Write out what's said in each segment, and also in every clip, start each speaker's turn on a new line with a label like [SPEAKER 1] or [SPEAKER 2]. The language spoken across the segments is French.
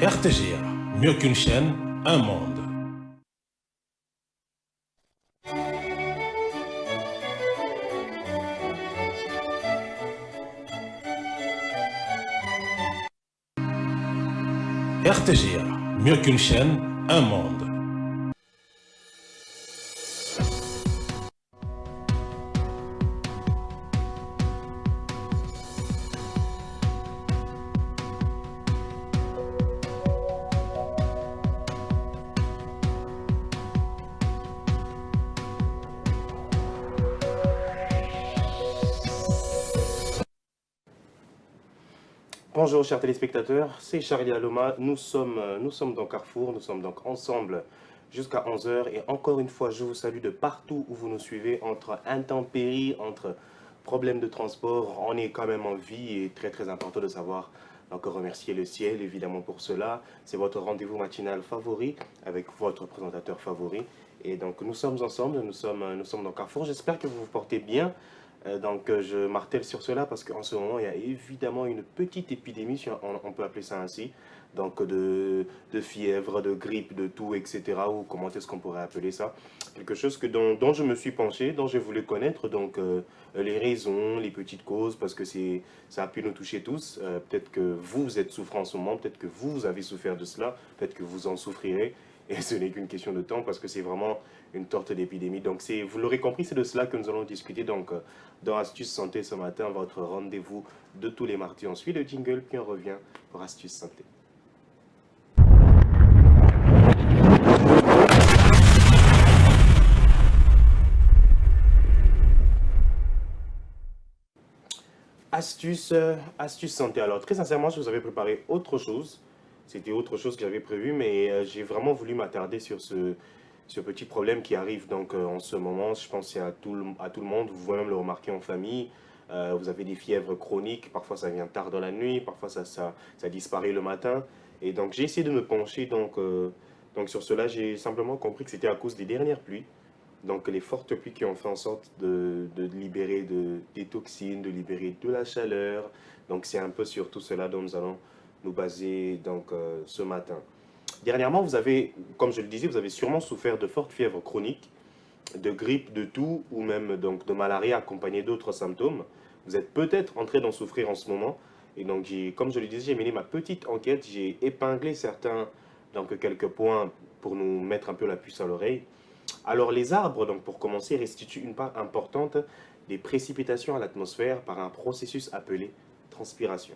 [SPEAKER 1] RTGA, mieux qu'une chaîne, un monde. RTGA, mieux qu'une chaîne, un monde.
[SPEAKER 2] Bonjour chers téléspectateurs, c'est Charlie Aloma, nous sommes dans Carrefour, nous sommes donc ensemble jusqu'à 11 heures et encore une fois je vous salue de partout où vous nous suivez, entre intempéries, entre problèmes de transport, on est quand même en vie et très important de savoir donc remercier le ciel évidemment pour cela. C'est votre rendez-vous matinal favori avec votre présentateur favori et donc nous sommes ensemble, nous sommes dans Carrefour, j'espère que vous vous portez bien. Je martèle sur cela parce qu'en ce moment, il y a évidemment une petite épidémie, si on peut appeler ça ainsi, donc de fièvre, de grippe, de tout, etc. Ou comment est-ce qu'on pourrait appeler ça? Quelque chose dont je me suis penché, dont j'ai voulu connaître, les raisons, les petites causes, parce que ça a pu nous toucher tous. Peut-être que vous êtes souffrant en ce moment, peut-être que vous avez souffert de cela, peut-être que vous en souffrirez. Et ce n'est qu'une question de temps parce que c'est vraiment une torte d'épidémie. Donc, vous l'aurez compris, c'est de cela que nous allons discuter. Dans Astuces Santé ce matin, votre rendez-vous de tous les mardis. On suit le jingle, puis on revient pour Astuces Santé. Astuces Santé. Alors, très sincèrement, je vous avais préparé autre chose. C'était autre chose que j'avais prévu, mais j'ai vraiment voulu m'attarder sur ce petit problème qui arrive en ce moment. Je pense que c'est à tout le monde. Vous pouvez même le remarquer en famille. Vous avez des fièvres chroniques. Parfois, ça vient tard dans la nuit. Parfois, ça disparaît le matin. Et donc, j'ai essayé de me pencher sur cela. J'ai simplement compris que c'était à cause des dernières pluies. Donc, les fortes pluies qui ont fait en sorte de libérer des toxines, de libérer de la chaleur. Donc, c'est un peu sur tout cela dont nous allons nous baser ce matin. Dernièrement, comme je le disais, vous avez sûrement souffert de fortes fièvres chroniques, de grippe, de toux ou même de malaria accompagnée d'autres symptômes. Vous êtes peut-être en train d'en souffrir en ce moment. Et donc, comme je le disais, j'ai mené ma petite enquête, j'ai épinglé quelques points pour nous mettre un peu la puce à l'oreille. Alors, les arbres, donc pour commencer, restituent une part importante des précipitations à l'atmosphère par un processus appelé transpiration.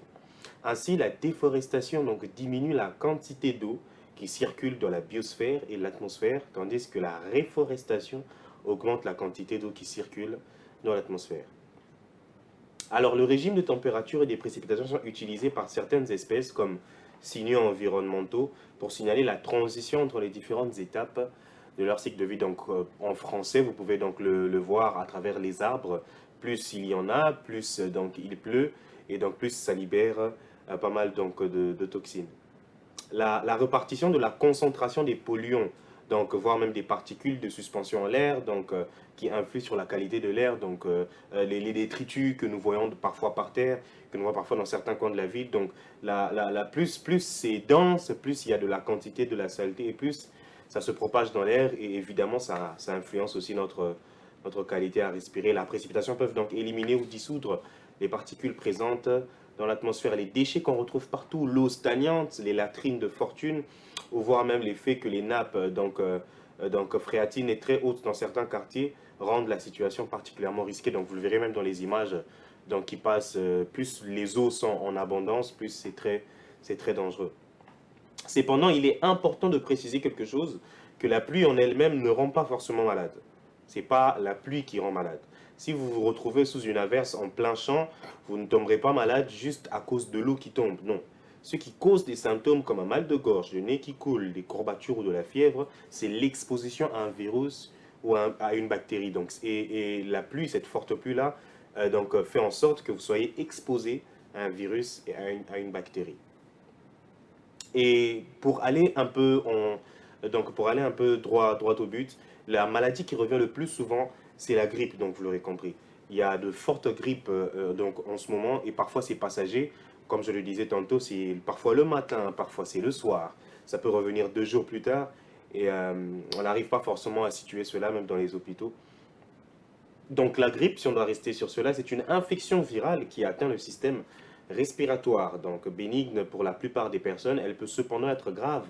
[SPEAKER 2] Ainsi, la déforestation diminue la quantité d'eau qui circule dans la biosphère et l'atmosphère, tandis que la réforestation augmente la quantité d'eau qui circule dans l'atmosphère. Alors, le régime de température et des précipitations sont utilisés par certaines espèces comme signaux environnementaux pour signaler la transition entre les différentes étapes de leur cycle de vie. Donc, en français, vous pouvez donc le voir à travers les arbres. Plus il y en a, plus il pleut, et donc plus ça libère pas mal de toxines. La répartition de la concentration des polluants, donc voire même des particules de suspension en l'air, qui influent sur la qualité de l'air, les détritus que nous voyons parfois par terre, que nous voyons parfois dans certains coins de la ville. Donc plus c'est dense, plus il y a de la quantité de la saleté et plus ça se propage dans l'air et évidemment ça influence aussi notre qualité à respirer. La précipitation peut donc éliminer ou dissoudre les particules présentes dans l'atmosphère, les déchets qu'on retrouve partout, l'eau stagnante, les latrines de fortune, ou voire même les faits que les nappes phréatines est très haute dans certains quartiers, rendent la situation particulièrement risquée. Donc vous le verrez même dans les images qui passent, plus les eaux sont en abondance, plus c'est très dangereux. Cependant, il est important de préciser quelque chose, que la pluie en elle-même ne rend pas forcément malade. Ce n'est pas la pluie qui rend malade. Si vous vous retrouvez sous une averse en plein champ, vous ne tomberez pas malade juste à cause de l'eau qui tombe, non. Ce qui cause des symptômes comme un mal de gorge, le nez qui coule, des courbatures ou de la fièvre, c'est l'exposition à un virus ou à une bactérie. Et la pluie, cette forte pluie-là, fait en sorte que vous soyez exposé à un virus et à une bactérie. Et pour aller un peu droit au but, la maladie qui revient le plus souvent, c'est la grippe, donc vous l'aurez compris. Il y a de fortes grippes en ce moment et parfois c'est passager. comme je le disais tantôt, c'est parfois le matin, parfois c'est le soir. Ça peut revenir 2 jours plus tard et on n'arrive pas forcément à situer cela même dans les hôpitaux. Donc la grippe, si on doit rester sur cela, c'est une infection virale qui atteint le système respiratoire. Donc bénigne pour la plupart des personnes, elle peut cependant être grave,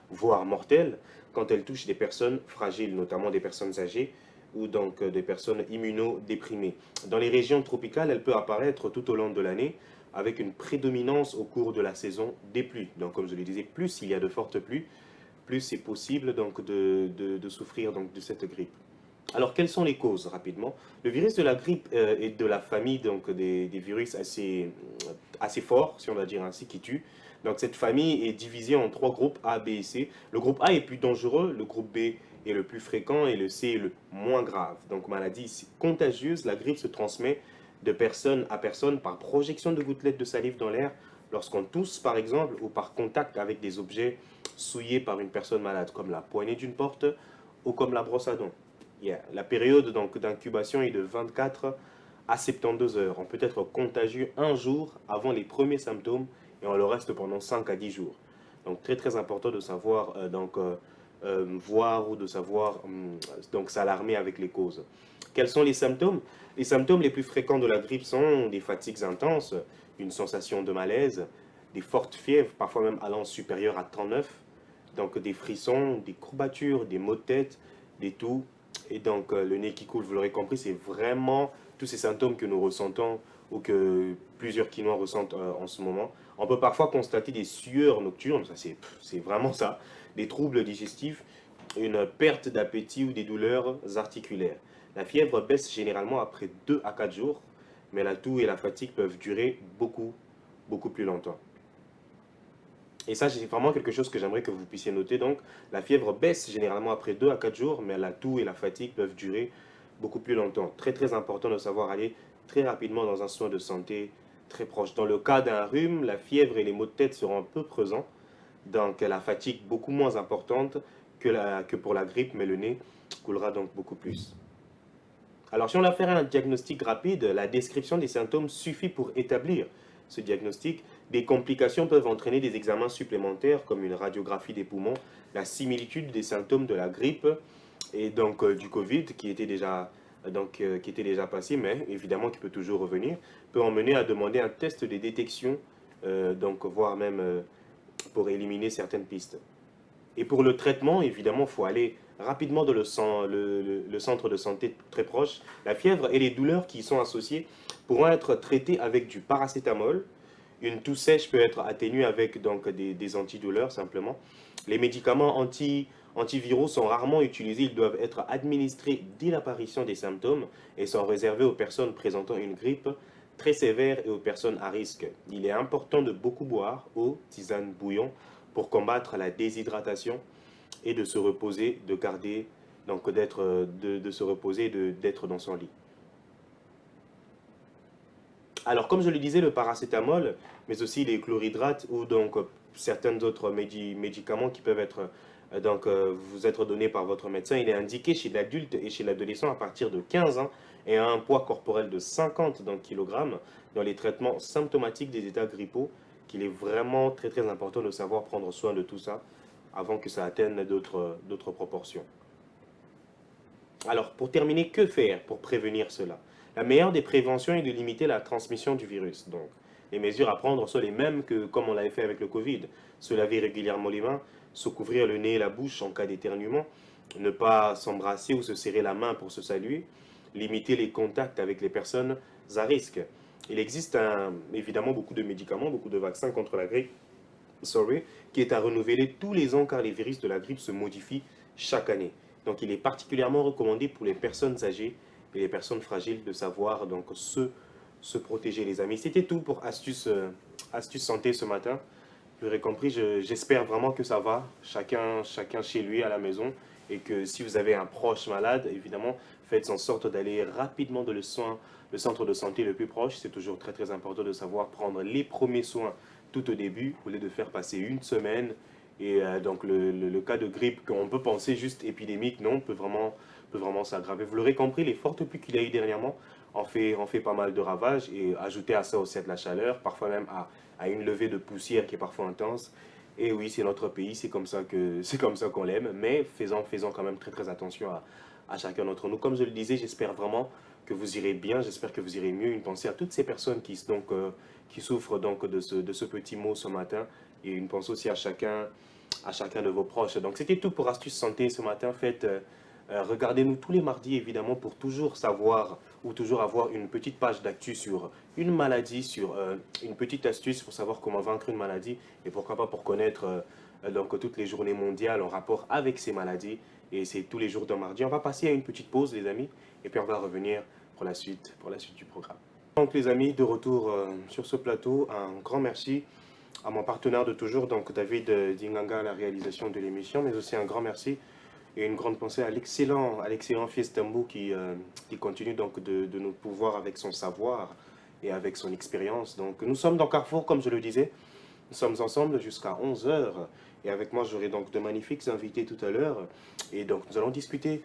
[SPEAKER 2] voire mortelle, quand elle touche des personnes fragiles, notamment des personnes âgées ou donc des personnes immunodéprimées. Dans les régions tropicales, elle peut apparaître tout au long de l'année avec une prédominance au cours de la saison des pluies. Donc comme je le disais, plus il y a de fortes pluies, plus c'est possible donc de souffrir donc de cette grippe. Alors, quelles sont les causes, rapidement? Le virus de la grippe est de la famille donc, des virus assez forts, si on va dire ainsi, qui tuent. Donc, cette famille est divisée en 3 groupes, A, B et C. Le groupe A est plus dangereux, le groupe B est le plus fréquent et le C est le moins grave. Donc, maladie contagieuse, la grippe se transmet de personne à personne par projection de gouttelettes de salive dans l'air, lorsqu'on tousse, par exemple, ou par contact avec des objets souillés par une personne malade, comme la poignée d'une porte ou comme la brosse à dents. Yeah. La période d'incubation est de 24 à 72 heures. On peut être contagieux un jour avant les premiers symptômes et on le reste pendant 5 à 10 jours. Donc très très important de savoir voir ou de savoir donc s'alarmer avec les causes. Quels sont les symptômes? Les symptômes les plus fréquents de la grippe sont des fatigues intenses, une sensation de malaise, des fortes fièvres, parfois même allant supérieure à 39, donc des frissons, des courbatures, des maux de tête, des toux, et donc le nez qui coule, vous l'aurez compris, c'est vraiment tous ces symptômes que nous ressentons ou que plusieurs Quinois ressentent en ce moment. On peut parfois constater des sueurs nocturnes, ça c'est vraiment ça, des troubles digestifs, une perte d'appétit ou des douleurs articulaires. La fièvre baisse généralement après 2 à 4 jours, mais la toux et la fatigue peuvent durer beaucoup plus longtemps. Et ça, c'est vraiment quelque chose que j'aimerais que vous puissiez noter. Donc, la fièvre baisse généralement après 2 à 4 jours, mais la toux et la fatigue peuvent durer beaucoup plus longtemps. Très, très important de savoir aller très rapidement dans un soin de santé très proche. Dans le cas d'un rhume, la fièvre et les maux de tête seront un peu présents. Donc, la fatigue beaucoup moins importante que pour la grippe, mais le nez coulera donc beaucoup plus. Alors, si on a fait un diagnostic rapide, la description des symptômes suffit pour établir ce diagnostic. Des complications peuvent entraîner des examens supplémentaires comme une radiographie des poumons, la similitude des symptômes de la grippe et donc du Covid qui était déjà passé, mais évidemment qui peut toujours revenir, peut emmener à demander un test de détection, donc voire même pour éliminer certaines pistes. Et pour le traitement, évidemment, il faut aller rapidement dans le centre de santé très proche. La fièvre et les douleurs qui y sont associées pourront être traitées avec du paracétamol. Une toux sèche peut être atténuée avec donc, des antidouleurs simplement. Les médicaments antiviraux sont rarement utilisés. Ils doivent être administrés dès l'apparition des symptômes et sont réservés aux personnes présentant une grippe très sévère et aux personnes à risque. Il est important de beaucoup boire eau, tisane, bouillon pour combattre la déshydratation et de se reposer, de garder, donc de se reposer et d'être dans son lit. Alors, comme je le disais, le paracétamol, mais aussi les chlorhydrates ou donc certains autres médicaments qui peuvent être vous être donnés par votre médecin, il est indiqué chez l'adulte et chez l'adolescent à partir de 15 ans et à un poids corporel de 50 kg dans les traitements symptomatiques des états grippaux, qu'il est vraiment très très important de savoir prendre soin de tout ça avant que ça atteigne d'autres proportions. Alors, pour terminer, que faire pour prévenir cela? La meilleure des préventions est de limiter la transmission du virus. Donc, les mesures à prendre sont les mêmes que comme on l'avait fait avec le Covid. Se laver régulièrement les mains, se couvrir le nez et la bouche en cas d'éternuement, ne pas s'embrasser ou se serrer la main pour se saluer, limiter les contacts avec les personnes à risque. Il existe évidemment beaucoup de médicaments, beaucoup de vaccins contre la grippe, qui est à renouveler tous les ans car les virus de la grippe se modifient chaque année. Donc il est particulièrement recommandé pour les personnes âgées et les personnes fragiles de savoir donc se protéger, les amis. C'était tout pour Astuce Santé ce matin. Vous aurez compris, j'espère vraiment que ça va, chacun chez lui à la maison, et que si vous avez un proche malade, évidemment, faites en sorte d'aller rapidement dans le centre de santé le plus proche. C'est toujours très très important de savoir prendre les premiers soins tout au début, au lieu de faire passer une semaine. Et donc le cas de grippe qu'on peut penser juste épidémique, non, peut vraiment s'aggraver. Vous l'aurez compris, les fortes pluies qu'il y a eu dernièrement ont fait pas mal de ravages, et ajouter à ça aussi à de la chaleur, parfois même à à une levée de poussière qui est parfois intense. Et oui, c'est notre pays, c'est comme ça qu'on l'aime, mais faisons quand même très très attention à chacun d'entre nous. Comme je le disais, j'espère vraiment que vous irez bien, j'espère que vous irez mieux. Une pensée à toutes ces personnes qui souffrent donc de ce petit mot ce matin, et une pensée aussi à chacun de vos proches. Donc c'était tout pour Astuce Santé ce matin. Regardez-nous tous les mardis évidemment pour toujours savoir ou toujours avoir une petite page d'actu sur une maladie, sur une petite astuce pour savoir comment vaincre une maladie et pourquoi pas pour connaître donc toutes les journées mondiales en rapport avec ces maladies. Et c'est tous les jours d'un mardi. On va passer à une petite pause les amis et puis on va revenir pour la suite du programme. Donc les amis, de retour sur ce plateau, un grand merci à mon partenaire de toujours, donc David Dinganga à la réalisation de l'émission, mais aussi un grand merci et une grande pensée à l'excellent Fiestambo qui continue donc de nous pouvoir avec son savoir et avec son expérience. Donc nous sommes dans Carrefour, comme je le disais, nous sommes ensemble jusqu'à 11 heures et avec moi j'aurai donc de magnifiques invités tout à l'heure et donc nous allons discuter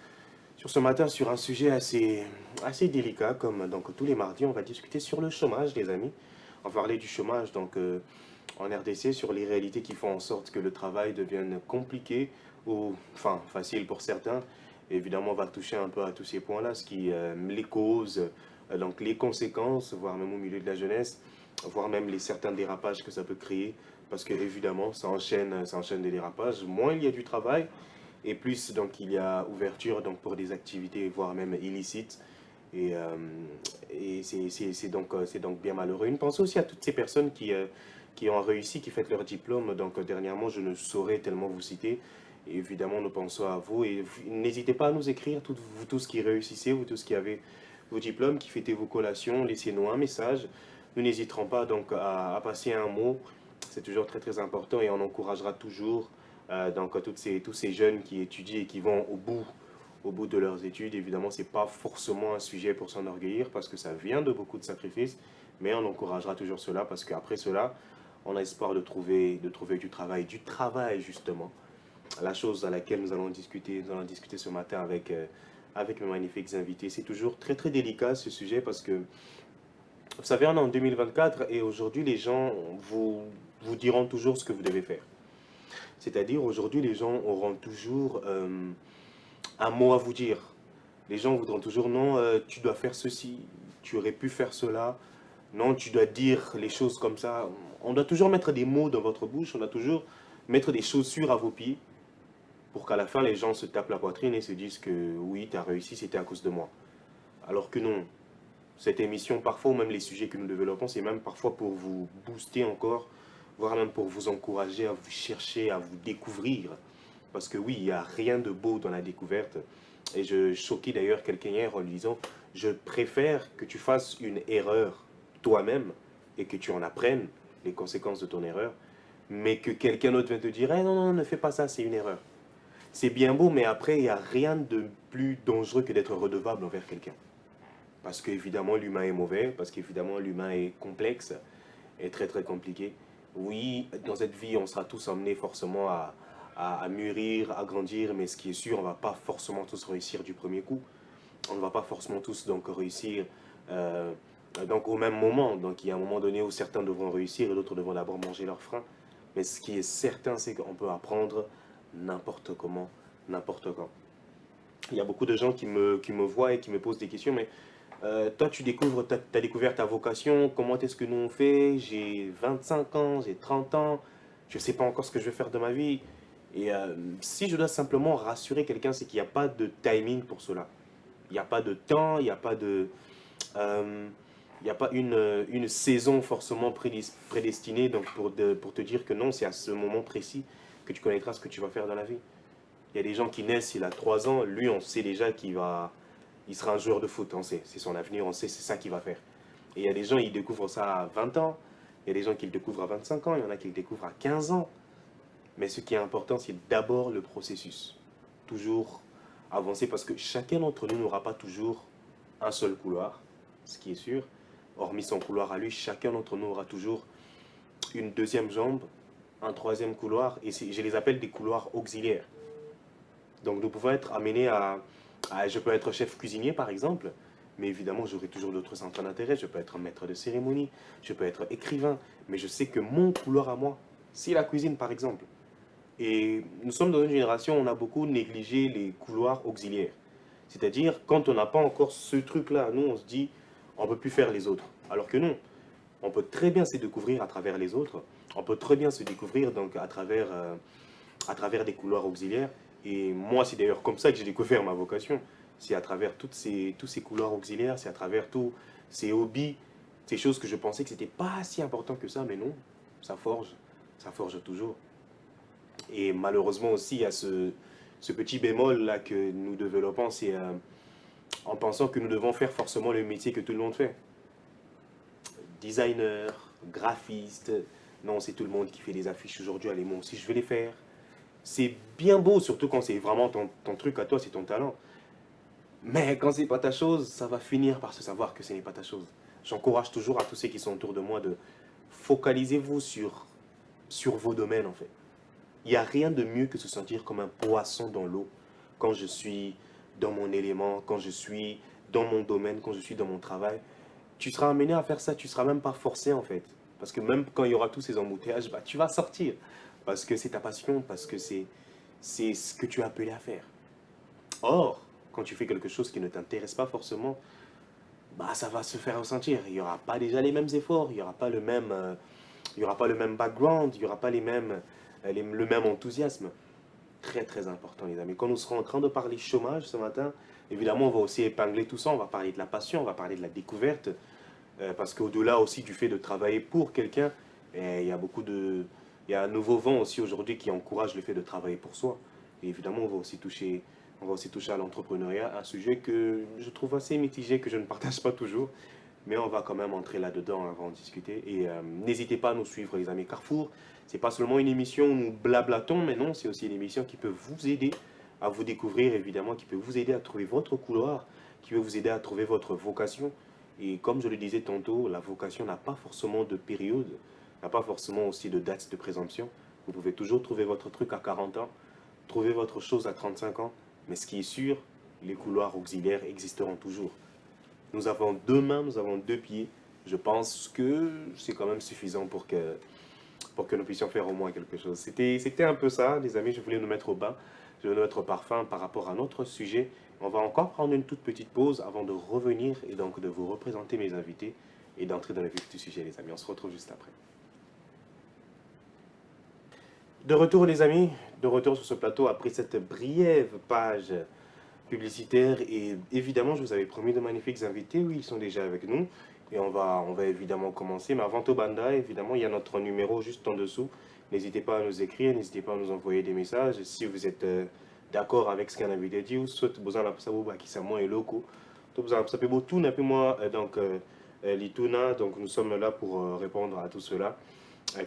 [SPEAKER 2] sur ce matin sur un sujet assez délicat comme donc tous les mardis. On va discuter sur le chômage les amis, on va parler du chômage donc en RDC sur les réalités qui font en sorte que le travail devienne compliqué ou enfin facile pour certains. Évidemment, on va toucher un peu à tous ces points-là, les causes, donc les conséquences, voire même au milieu de la jeunesse, voire même certains dérapages que ça peut créer, parce que évidemment, ça enchaîne des dérapages. Moins il y a du travail, et plus donc il y a ouverture donc pour des activités, voire même illicites. Et, c'est donc bien malheureux. Une pensée aussi à toutes ces personnes qui ont réussi, qui fêtent leur diplôme. Donc dernièrement, je ne saurais tellement vous citer. Et évidemment, nous pensons à vous. Et n'hésitez pas à nous écrire, vous tous qui réussissez, vous tous qui avez vos diplômes, qui fêtez vos collations. Laissez-nous un message. Nous n'hésiterons pas donc à passer un mot. C'est toujours très très important et on encouragera toujours donc tous ces jeunes qui étudient et qui vont au bout de leurs études. Évidemment, ce n'est pas forcément un sujet pour s'enorgueillir parce que ça vient de beaucoup de sacrifices, mais on encouragera toujours cela parce qu'après cela, on a espoir de trouver du travail justement. La chose à laquelle nous allons discuter ce matin avec mes magnifiques invités. C'est toujours très très délicat ce sujet parce que, vous savez, on est en 2024 et aujourd'hui les gens vous diront toujours ce que vous devez faire. C'est-à-dire aujourd'hui les gens auront toujours un mot à vous dire. Les gens voudront toujours, non, tu dois faire ceci, tu aurais pu faire cela, non, tu dois dire les choses comme ça. On doit toujours mettre des mots dans votre bouche, on doit toujours mettre des chaussures à vos pieds pour qu'à la fin, les gens se tapent la poitrine et se disent que oui, tu as réussi, c'était à cause de moi. Alors que non, cette émission, parfois, ou même les sujets que nous développons, c'est même parfois pour vous booster encore, voire même pour vous encourager à vous chercher, à vous découvrir. Parce que oui, il n'y a rien de beau dans la découverte. Et je choquais d'ailleurs quelqu'un hier en lui disant, je préfère que tu fasses une erreur toi-même et que tu en apprennes les conséquences de ton erreur, mais que quelqu'un d'autre vienne te dire, eh non, non, ne fais pas ça, c'est une erreur. C'est bien beau, mais après, il n'y a rien de plus dangereux que d'être redevable envers quelqu'un. Parce qu'évidemment, l'humain est mauvais, parce qu'évidemment, l'humain est complexe, est très très compliqué. Oui, dans cette vie, on sera tous amenés forcément à mûrir, à grandir, mais ce qui est sûr, on ne va pas forcément tous réussir du premier coup. On ne va pas forcément tous donc réussir donc au même moment. Donc il y a un moment donné où certains devront réussir et d'autres devront d'abord manger leur frein. Mais ce qui est certain, c'est qu'on peut apprendre n'importe comment, n'importe quand. Il y a beaucoup de gens qui me voient et qui me posent des questions, mais toi, tu as découvert ta vocation, comment est-ce que nous on fait? J'ai 25 ans, j'ai 30 ans, je ne sais pas encore ce que je vais faire de ma vie. Et si je dois simplement rassurer quelqu'un, c'est qu'il n'y a pas de timing pour cela. Il n'y a pas de temps, il n'y a pas euh, il n'y a pas une saison forcément prédestinée donc pour te dire que non, c'est à ce moment précis que tu connaîtras ce que tu vas faire dans la vie. Il y a des gens qui naissent, il a 3 ans, lui on sait déjà il sera un joueur de foot, on sait, c'est son avenir, on sait, c'est ça qu'il va faire. Et il y a des gens, ils découvrent ça à 20 ans, il y a des gens qui le découvrent à 25 ans, il y en a qui le découvrent à 15 ans. Mais ce qui est important, c'est d'abord le processus. Toujours avancer parce que chacun d'entre nous n'aura pas toujours un seul couloir, ce qui est sûr. Hormis son couloir à lui, chacun d'entre nous aura toujours une deuxième jambe, un troisième couloir, et je les appelle des couloirs auxiliaires. Donc nous pouvons être amenés je peux être chef cuisinier par exemple, Mais évidemment, j'aurai toujours d'autres centres d'intérêt. Je peux être un maître de cérémonie, je peux être écrivain, mais je sais que mon couloir à moi, c'est la cuisine, par exemple. Et nous sommes dans une génération où on a beaucoup négligé les couloirs auxiliaires. C'est-à-dire, quand on n'a pas encore ce truc-là, nous, on se dit, on ne peut plus faire les autres. Alors que non, on peut très bien se découvrir à travers les autres. On peut très bien se découvrir donc, à travers des couloirs auxiliaires. Et moi, c'est d'ailleurs comme ça que j'ai découvert ma vocation. C'est à travers tous ces couloirs auxiliaires, c'est à travers tous ces hobbies, ces choses que je pensais que c'était pas si important que ça, mais non, ça forge toujours. Et malheureusement aussi, il y a ce petit bémol-là que nous développons, c'est en pensant que nous devons faire forcément le métier que tout le monde fait. Designer, graphiste, non, c'est tout le monde qui fait des affiches aujourd'hui, allez, moi aussi je vais les faire. C'est bien beau, surtout quand c'est vraiment ton truc à toi, c'est ton talent. Mais quand c'est pas ta chose, ça va finir par se savoir que ce n'est pas ta chose. J'encourage toujours à tous ceux qui sont autour de moi de focalisez-vous sur vos domaines en fait. Il n'y a rien de mieux que se sentir comme un poisson dans l'eau quand je suis dans mon élément, quand je suis dans mon domaine, quand je suis dans mon travail. Tu seras amené à faire ça, tu ne seras même pas forcé en fait. Parce que même quand il y aura tous ces embouteillages, bah, tu vas sortir. Parce que c'est ta passion, parce que c'est ce que tu es appelé à faire. Or, quand tu fais quelque chose qui ne t'intéresse pas forcément, bah, ça va se faire ressentir. Il n'y aura pas déjà les mêmes efforts, il n'y aura pas le même, il y aura pas le même background, il n'y aura pas le même enthousiasme. Très très important les amis. Quand nous serons en train de parler chômage ce matin, évidemment on va aussi épingler tout ça, on va parler de la passion, on va parler de la découverte, parce qu'au-delà aussi du fait de travailler pour quelqu'un, il y a il y a un nouveau vent aussi aujourd'hui qui encourage le fait de travailler pour soi. Et évidemment on va aussi toucher à l'entrepreneuriat, un sujet que je trouve assez mitigé, que je ne partage pas toujours, mais on va quand même entrer là-dedans avant de discuter. Et n'hésitez pas à nous suivre les amis Carrefour. C'est pas seulement une émission où nous blablatons, mais non, c'est aussi une émission qui peut vous aider à vous découvrir, évidemment, qui peut vous aider à trouver votre couloir, qui peut vous aider à trouver votre vocation. Et comme je le disais tantôt, la vocation n'a pas forcément de période, n'a pas forcément aussi de date de présomption. Vous pouvez toujours trouver votre truc à 40 ans, trouver votre chose à 35 ans, mais ce qui est sûr, les couloirs auxiliaires existeront toujours. Nous avons deux mains, nous avons deux pieds. Je pense que c'est quand même suffisant pour que nous puissions faire au moins quelque chose. C'était un peu ça, les amis, je voulais nous mettre au bain, je voulais nous mettre au parfum par rapport à notre sujet. On va encore prendre une toute petite pause avant de revenir et donc de vous représenter mes invités et d'entrer dans le vif du sujet, les amis. On se retrouve juste après. De retour, les amis, de retour sur ce plateau après cette brève page publicitaire. Et évidemment, je vous avais promis de magnifiques invités. Oui, ils sont déjà avec nous. Et on va évidemment commencer. Mais avant tout, Banda, évidemment, il y a notre numéro juste en dessous. N'hésitez pas à nous écrire, n'hésitez pas à nous envoyer des messages. Si vous êtes d'accord avec ce qu'un invité dit, ou soit vous en avez qui sont moins locaux. Vous en avez tout, n'a plus moi, donc, Lituna. Donc, nous sommes là pour répondre à tout cela.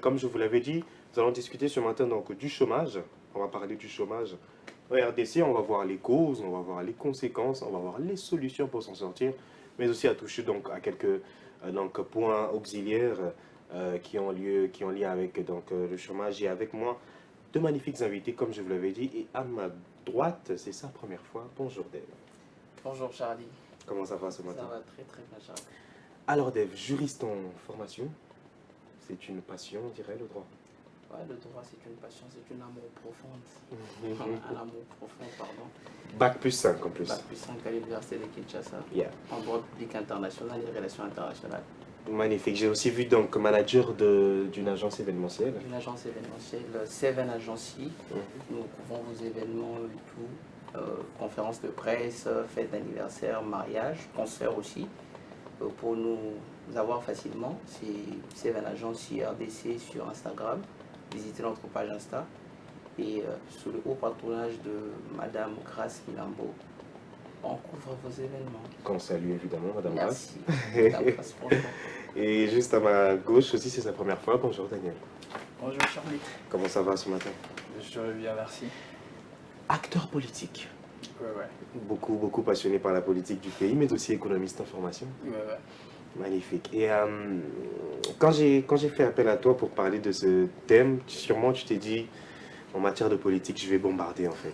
[SPEAKER 2] Comme je vous l'avais dit, nous allons discuter ce matin donc du chômage. On va parler du chômage en RDC, on va voir les causes, on va voir les conséquences, on va voir les solutions pour s'en sortir, mais aussi à toucher donc à quelques points auxiliaires qui ont lien avec le chômage. Et avec moi, deux magnifiques invités, comme je vous l'avais dit, et à ma droite, c'est sa première fois. Bonjour Dave.
[SPEAKER 3] Bonjour Charlie.
[SPEAKER 2] Comment ça va ce matin?
[SPEAKER 3] Ça va très très bien Charlie.
[SPEAKER 2] Alors Dave, juriste en formation, c'est une passion, on dirait, le droit.
[SPEAKER 3] Ouais, le droit c'est une passion, c'est une amour profonde. Un amour profond, pardon.
[SPEAKER 2] Bac plus 5 en plus.
[SPEAKER 3] Bac plus 5 à l'université de Kinshasa.
[SPEAKER 2] Yeah.
[SPEAKER 3] En droit public international et relations internationales.
[SPEAKER 2] Magnifique. J'ai aussi vu donc manager d'une agence événementielle.
[SPEAKER 3] Une agence événementielle, Seven Agency. Nous couvrons vos événements et tout. Conférences de presse, fêtes d'anniversaire, mariage, concerts aussi. Pour nous avoir facilement, c'est Seven Agency RDC sur Instagram. Visitez notre page Insta. Et sous le haut patronage de Madame Grace Milambo, on couvre vos événements.
[SPEAKER 2] Qu'on salue évidemment, Madame Grace.
[SPEAKER 3] Merci. Madame Grace, bonjour.
[SPEAKER 2] Et juste à ma gauche aussi, c'est sa première fois. Bonjour Daniel.
[SPEAKER 4] Bonjour Charlie.
[SPEAKER 2] Comment ça va ce matin?
[SPEAKER 4] Je vais bien, merci.
[SPEAKER 2] Acteur politique.
[SPEAKER 4] Ouais.
[SPEAKER 2] Beaucoup passionné par la politique du pays, mais aussi économiste en formation.
[SPEAKER 4] Ouais.
[SPEAKER 2] Magnifique. Et quand j'ai fait appel à toi pour parler de ce thème, sûrement tu t'es dit, en matière de politique, je vais bombarder en fait.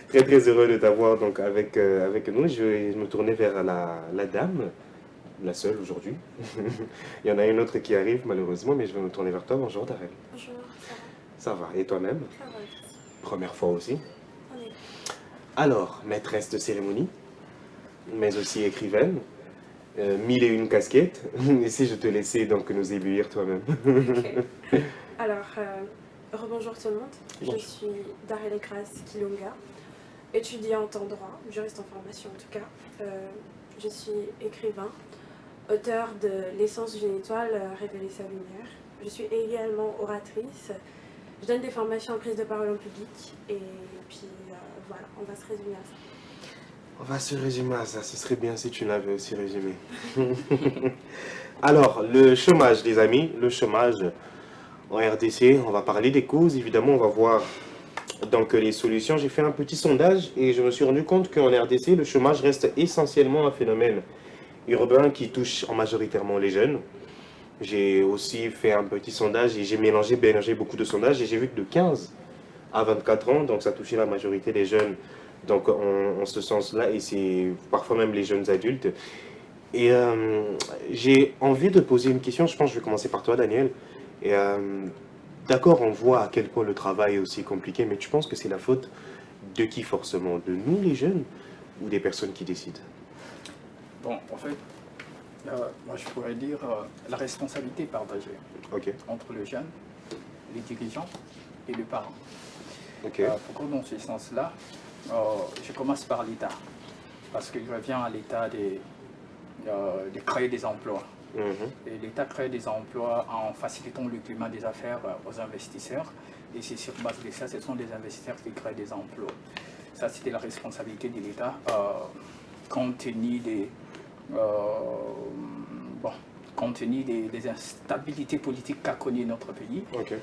[SPEAKER 2] Très très heureux de t'avoir donc avec nous. Je vais me tourner vers la dame, la seule aujourd'hui. Il y en a une autre qui arrive malheureusement, mais je vais me tourner vers toi. Bonjour Darel.
[SPEAKER 5] Bonjour,
[SPEAKER 2] Ça va, et toi-même?
[SPEAKER 5] ça va,
[SPEAKER 2] Première fois aussi.
[SPEAKER 5] on est
[SPEAKER 2] Alors, maîtresse de cérémonie, mais aussi écrivaine, mille et une casquettes. Et si je te laissais donc nous éblouir toi-même.
[SPEAKER 5] ok. Alors, rebonjour tout le monde.
[SPEAKER 2] Bonjour.
[SPEAKER 5] Je suis Darelle Grace Kilonga, étudiante en droit, juriste en formation en tout cas. Je suis écrivain, auteur de L'essence d'une étoile, révéler sa lumière. Je suis également oratrice. Je donne des formations en prise de parole en public. Et puis voilà, on va se résumer à ça.
[SPEAKER 2] On va se résumer à ça. Ce serait bien si tu l'avais aussi résumé. Alors, le chômage, les amis, le chômage en RDC, on va parler des causes. Évidemment, on va voir donc les solutions. J'ai fait un petit sondage et je me suis rendu compte qu'en RDC, le chômage reste essentiellement un phénomène urbain qui touche en majoritairement les jeunes. J'ai aussi fait un petit sondage et j'ai mélangé beaucoup de sondages et j'ai vu que de 15 à 24 ans, donc ça touchait la majorité des jeunes, donc en ce sens-là, et c'est parfois même les jeunes adultes. Et j'ai envie de poser une question, je pense que je vais commencer par toi Daniel. Et, d'accord, on voit à quel point le travail est aussi compliqué, mais tu penses que c'est la faute de qui forcément? De nous les jeunes ou des personnes qui décident?
[SPEAKER 4] Bon, en fait, moi je pourrais dire la responsabilité est partagée
[SPEAKER 2] Ok,
[SPEAKER 4] entre le jeune, les dirigeants et les parents.
[SPEAKER 2] ok,
[SPEAKER 4] Pourquoi dans ce sens-là, je commence par l'État, parce qu'il revient à l'État de créer des emplois.
[SPEAKER 2] mhm,
[SPEAKER 4] Et l'État crée des emplois en facilitant le climat des affaires aux investisseurs. Et c'est sur base de ça, ce sont des investisseurs qui créent des emplois. Ça, c'était la responsabilité de l'État, compte tenu des instabilités politiques qu'a connu notre pays.
[SPEAKER 2] ok,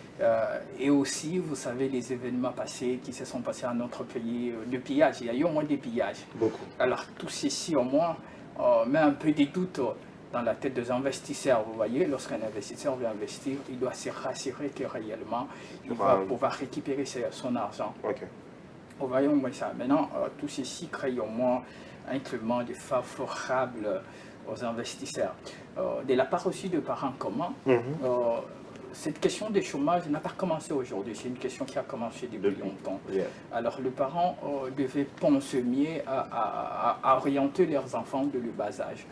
[SPEAKER 4] Et aussi, vous savez, les événements passés qui se sont passés à notre pays, de pillage. Il y a eu au moins des pillages.
[SPEAKER 2] beaucoup.
[SPEAKER 4] Alors, tout ceci, au moins, met un peu des doutes dans la tête des investisseurs. Vous voyez, lorsqu'un investisseur veut investir, il doit se rassurer que réellement, il va pouvoir récupérer son argent.
[SPEAKER 2] Ok,
[SPEAKER 4] Voyons moi ça. Maintenant, tout ceci crée au moins un climat favorable aux investisseurs. De la part aussi de parents communs,
[SPEAKER 2] mhm,
[SPEAKER 4] cette question du chômage n'a pas commencé aujourd'hui, c'est une question qui a commencé depuis longtemps.
[SPEAKER 2] yeah.
[SPEAKER 4] Alors les parents devaient penser mieux à orienter leurs enfants de le bas âge.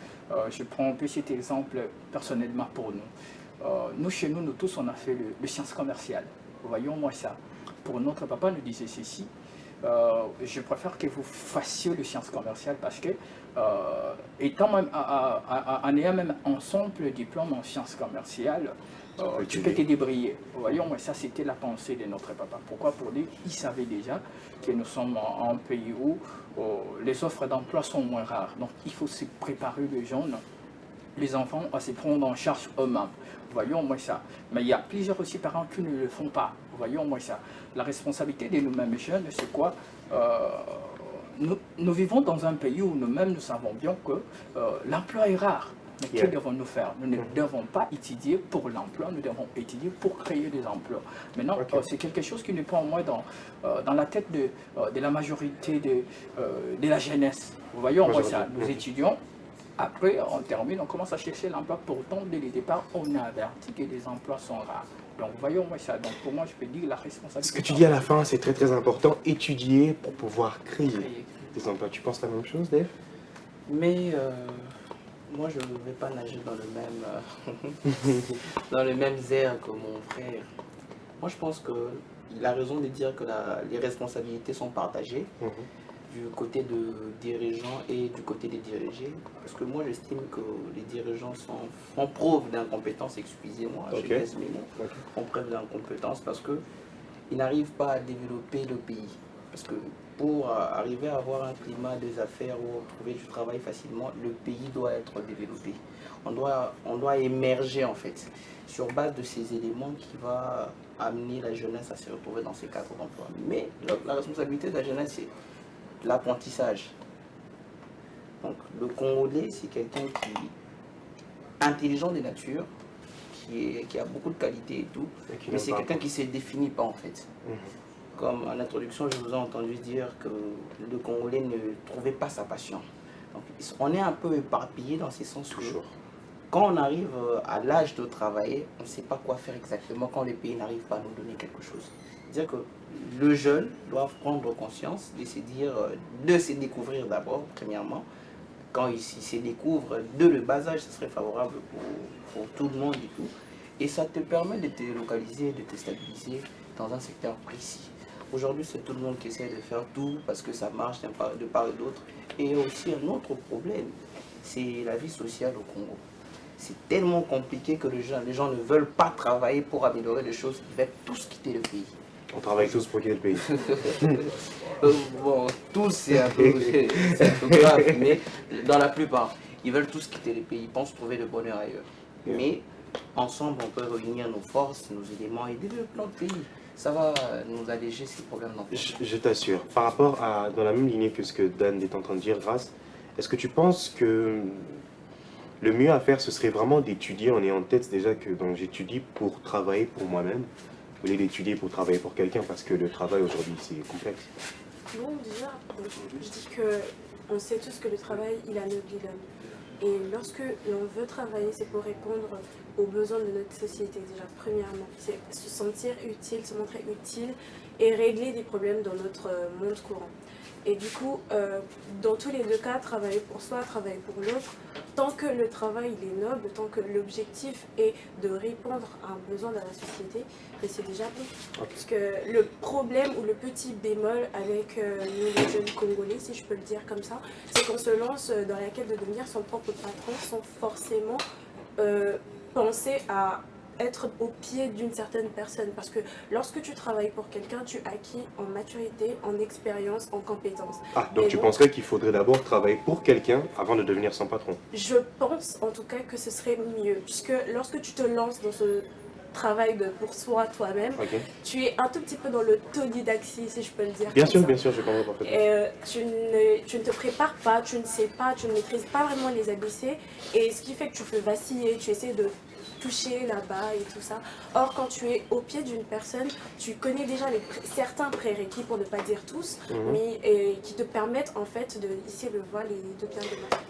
[SPEAKER 4] Je prends un peu cet exemple personnellement pour nous. Nous, chez nous, nous tous, on a fait le sciences commerciales. Voyons moi ça. Pour notre papa, nous disait ceci. Je préfère que vous fassiez le sciences commerciales parce que, étant même, en ayant même ensemble le diplôme en sciences commerciales, tu peux te débrouiller. Voyons, moi, ça c'était la pensée de notre papa. Pourquoi? Pour lui, il savait déjà que nous sommes en un pays où les offres d'emploi sont moins rares. Donc il faut se préparer les jeunes, les enfants à se prendre en charge eux-mêmes. Voyons moi ça. Mais il y a plusieurs aussi parents qui ne le font pas. Voyons moi ça. La responsabilité de nous-mêmes jeunes, c'est quoi? Nous vivons dans un pays où nous-mêmes nous savons bien que l'emploi est rare. Mais que devons-nous faire? Nous ne devons pas étudier pour l'emploi, nous devons étudier pour créer des emplois. Maintenant, c'est quelque chose qui n'est pas au moins dans la tête de la majorité de la jeunesse. Voyons moi ça. Nous étudions. Après, on termine, on commence à chercher l'emploi. Pourtant, dès le départ, on a averti que les emplois sont rares. Donc, voyons moi ça. Donc, pour moi, je peux dire la responsabilité.
[SPEAKER 2] Ce que tu dis à la fin, c'est très très important. Étudier pour pouvoir créer des emplois. Tu penses la même chose, Dave?
[SPEAKER 3] Mais moi, je ne vais pas nager dans dans les mêmes airs que mon frère. Moi, je pense qu'il a raison de dire que les responsabilités sont partagées. Du côté de dirigeants et du côté des dirigés, parce que moi j'estime que les dirigeants font preuve d'incompétence, excusez-moi, je laisse mes mots, font preuve d'incompétence parce qu'ils n'arrivent pas à développer le pays. Parce que pour arriver à avoir un climat des affaires ou trouver du travail facilement, le pays doit être développé. On doit émerger en fait, sur base de ces éléments qui va amener la jeunesse à se retrouver dans ces cadres d'emploi. Mais la responsabilité de la jeunesse, c'est l'apprentissage. Donc le Congolais, c'est quelqu'un qui est intelligent de nature, qui a beaucoup de qualités et tout, mais c'est quelqu'un qui ne se définit pas en fait. Comme en introduction, je vous ai entendu dire que le Congolais ne trouvait pas sa passion. Donc, on est un peu éparpillé dans ce sens où
[SPEAKER 2] Toujours.
[SPEAKER 3] quand on arrive à l'âge de travailler, on ne sait pas quoi faire exactement quand les pays n'arrivent pas à nous donner quelque chose. C'est-à-dire que le jeune doit prendre conscience de se dire, de se découvrir d'abord, premièrement. Quand il se découvre de le bas âge, ce serait favorable pour tout le monde et tout. Et ça te permet de te localiser, de te stabiliser dans un secteur précis. Aujourd'hui, c'est tout le monde qui essaie de faire tout parce que ça marche de part et d'autre. Et aussi un autre problème, c'est la vie sociale au Congo. C'est tellement compliqué que les gens ne veulent pas travailler pour améliorer les choses. Ils veulent tous quitter le pays.
[SPEAKER 2] On travaille tous pour quel pays?
[SPEAKER 3] Bon, tous c'est un peu grave, mais dans la plupart, ils veulent tous quitter le pays. Ils pensent trouver le bonheur ailleurs. Mais ensemble, on peut réunir nos forces, nos éléments et développer notre pays. Ça va nous alléger ces problèmes d'emploi.
[SPEAKER 2] Je t'assure. Par rapport à, dans la même lignée que ce que Dan est en train de dire, Grace, est-ce que tu penses que le mieux à faire, ce serait vraiment d'étudier, on est en tête déjà que donc j'étudie pour travailler pour moi-même, au lieu d'étudier pour travailler pour quelqu'un, parce que le travail aujourd'hui, c'est complexe.
[SPEAKER 5] Bon, déjà, je dis qu'on sait tous que le travail, il a anobli l'homme. Et lorsque l'on veut travailler, c'est pour répondre aux besoins de notre société, déjà, premièrement. C'est se sentir utile, se montrer utile et régler des problèmes dans notre monde courant. Et du coup, dans tous les deux cas, travailler pour soi, travailler pour l'autre, tant que le travail il est noble, tant que l'objectif est de répondre à un besoin dans la société, c'est déjà bon. Parce que le problème ou le petit bémol avec nous les jeunes Congolais, si je peux le dire comme ça, c'est qu'on se lance dans la quête de devenir son propre patron sans forcément penser à être au pied d'une certaine personne, parce que lorsque tu travailles pour quelqu'un, tu acquiers en maturité, en expérience, en compétence.
[SPEAKER 2] Ah, donc tu penserais qu'il faudrait d'abord travailler pour quelqu'un avant de devenir son patron?
[SPEAKER 5] Je pense en tout cas que ce serait mieux, puisque lorsque tu te lances dans ce travail pour soi, toi-même, tu es un tout petit peu dans l'autodidactie, si je peux le dire.
[SPEAKER 2] Bien sûr, je comprends parfaitement.
[SPEAKER 5] Et tu ne te prépares pas, tu ne sais pas, tu ne maîtrises pas vraiment les ABC, et ce qui fait que tu peux vaciller, tu essaies de toucher là-bas et tout ça. Or, quand tu es au pied d'une personne, tu connais déjà certains prérequis, pour ne pas dire tous, mais qui te permettent en fait de hisser le voile et de bien démarrer.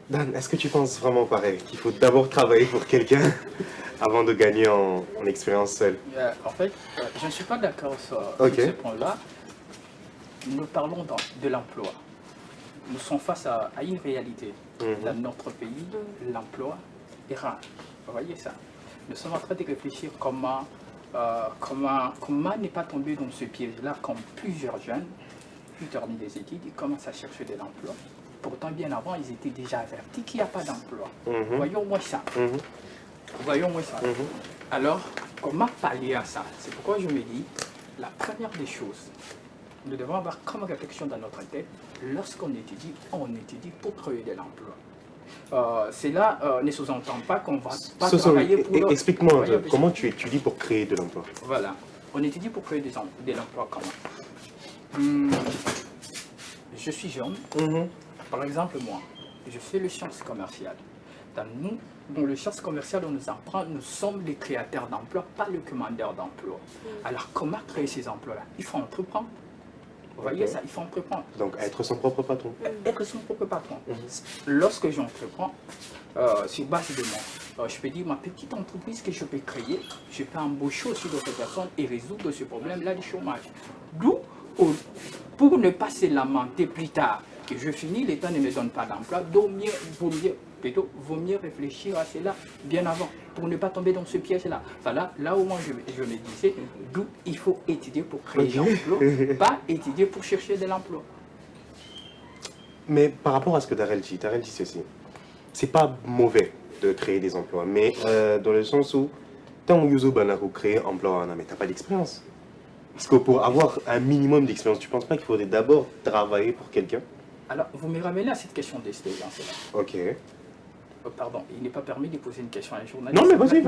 [SPEAKER 2] Dan, est-ce que tu penses vraiment pareil, qu'il faut d'abord travailler pour quelqu'un avant de gagner en expérience seule?
[SPEAKER 4] En fait, je ne suis pas d'accord sur ce point-là. Nous parlons de l'emploi. Nous sommes face à une réalité. Dans notre pays, l'emploi est rare. Vous voyez ça? Nous sommes en train de réfléchir comment ne pas tomber dans ce piège-là, comme plusieurs jeunes, qui terminent des études, ils commencent à chercher de l'emploi. Pourtant, bien avant, ils étaient déjà avertis qu'il n'y a pas d'emploi. Voyons-moi ça. Voyons-moi ça. Alors, comment pallier à ça? C'est pourquoi je me dis, la première des choses, nous devons avoir comme réflexion dans notre tête, lorsqu'on étudie, on étudie pour créer de l'emploi. Cela ne sous-entend pas qu'on ne va pas travailler pour l'autre.
[SPEAKER 2] Explique-moi comment tu étudies pour créer de l'emploi.
[SPEAKER 4] Voilà. On étudie pour créer de l'emploi comment? Je suis jeune. Par exemple, moi, je fais le sciences commerciales. Dans le sciences commerciales, on nous apprend, nous sommes les créateurs d'emplois, pas les commandeurs d'emplois. Alors, comment créer ces emplois-là? Il faut entreprendre. Vous voyez ça, il faut entreprendre.
[SPEAKER 2] Donc, être son propre patron.
[SPEAKER 4] Être son propre patron. Lorsque j'entreprends, sur base de moi, je peux dire ma petite entreprise que je peux créer, je peux embaucher aussi d'autres personnes et résoudre ce problème-là du chômage. D'où, pour ne pas se lamenter plus tard, que je finis, l'État ne me donne pas d'emploi, vaut mieux réfléchir à cela bien avant, pour ne pas tomber dans ce piège-là. Enfin là où moi je me disais, d'où il faut étudier pour créer de l'emploi, pas étudier pour chercher de l'emploi.
[SPEAKER 2] Mais par rapport à ce que Darrell dit ceci, c'est pas mauvais de créer des emplois, mais dans le sens où, tant que Yuzo Banaro crée emploi, mais t'as pas d'expérience. Parce que pour avoir un minimum d'expérience, tu penses pas qu'il faudrait d'abord travailler pour quelqu'un?
[SPEAKER 4] Alors, vous me ramenez à cette question d'expérience.
[SPEAKER 2] Ok.
[SPEAKER 4] Pardon, il n'est pas permis de poser une question à un journaliste.
[SPEAKER 2] Non, mais vas-y.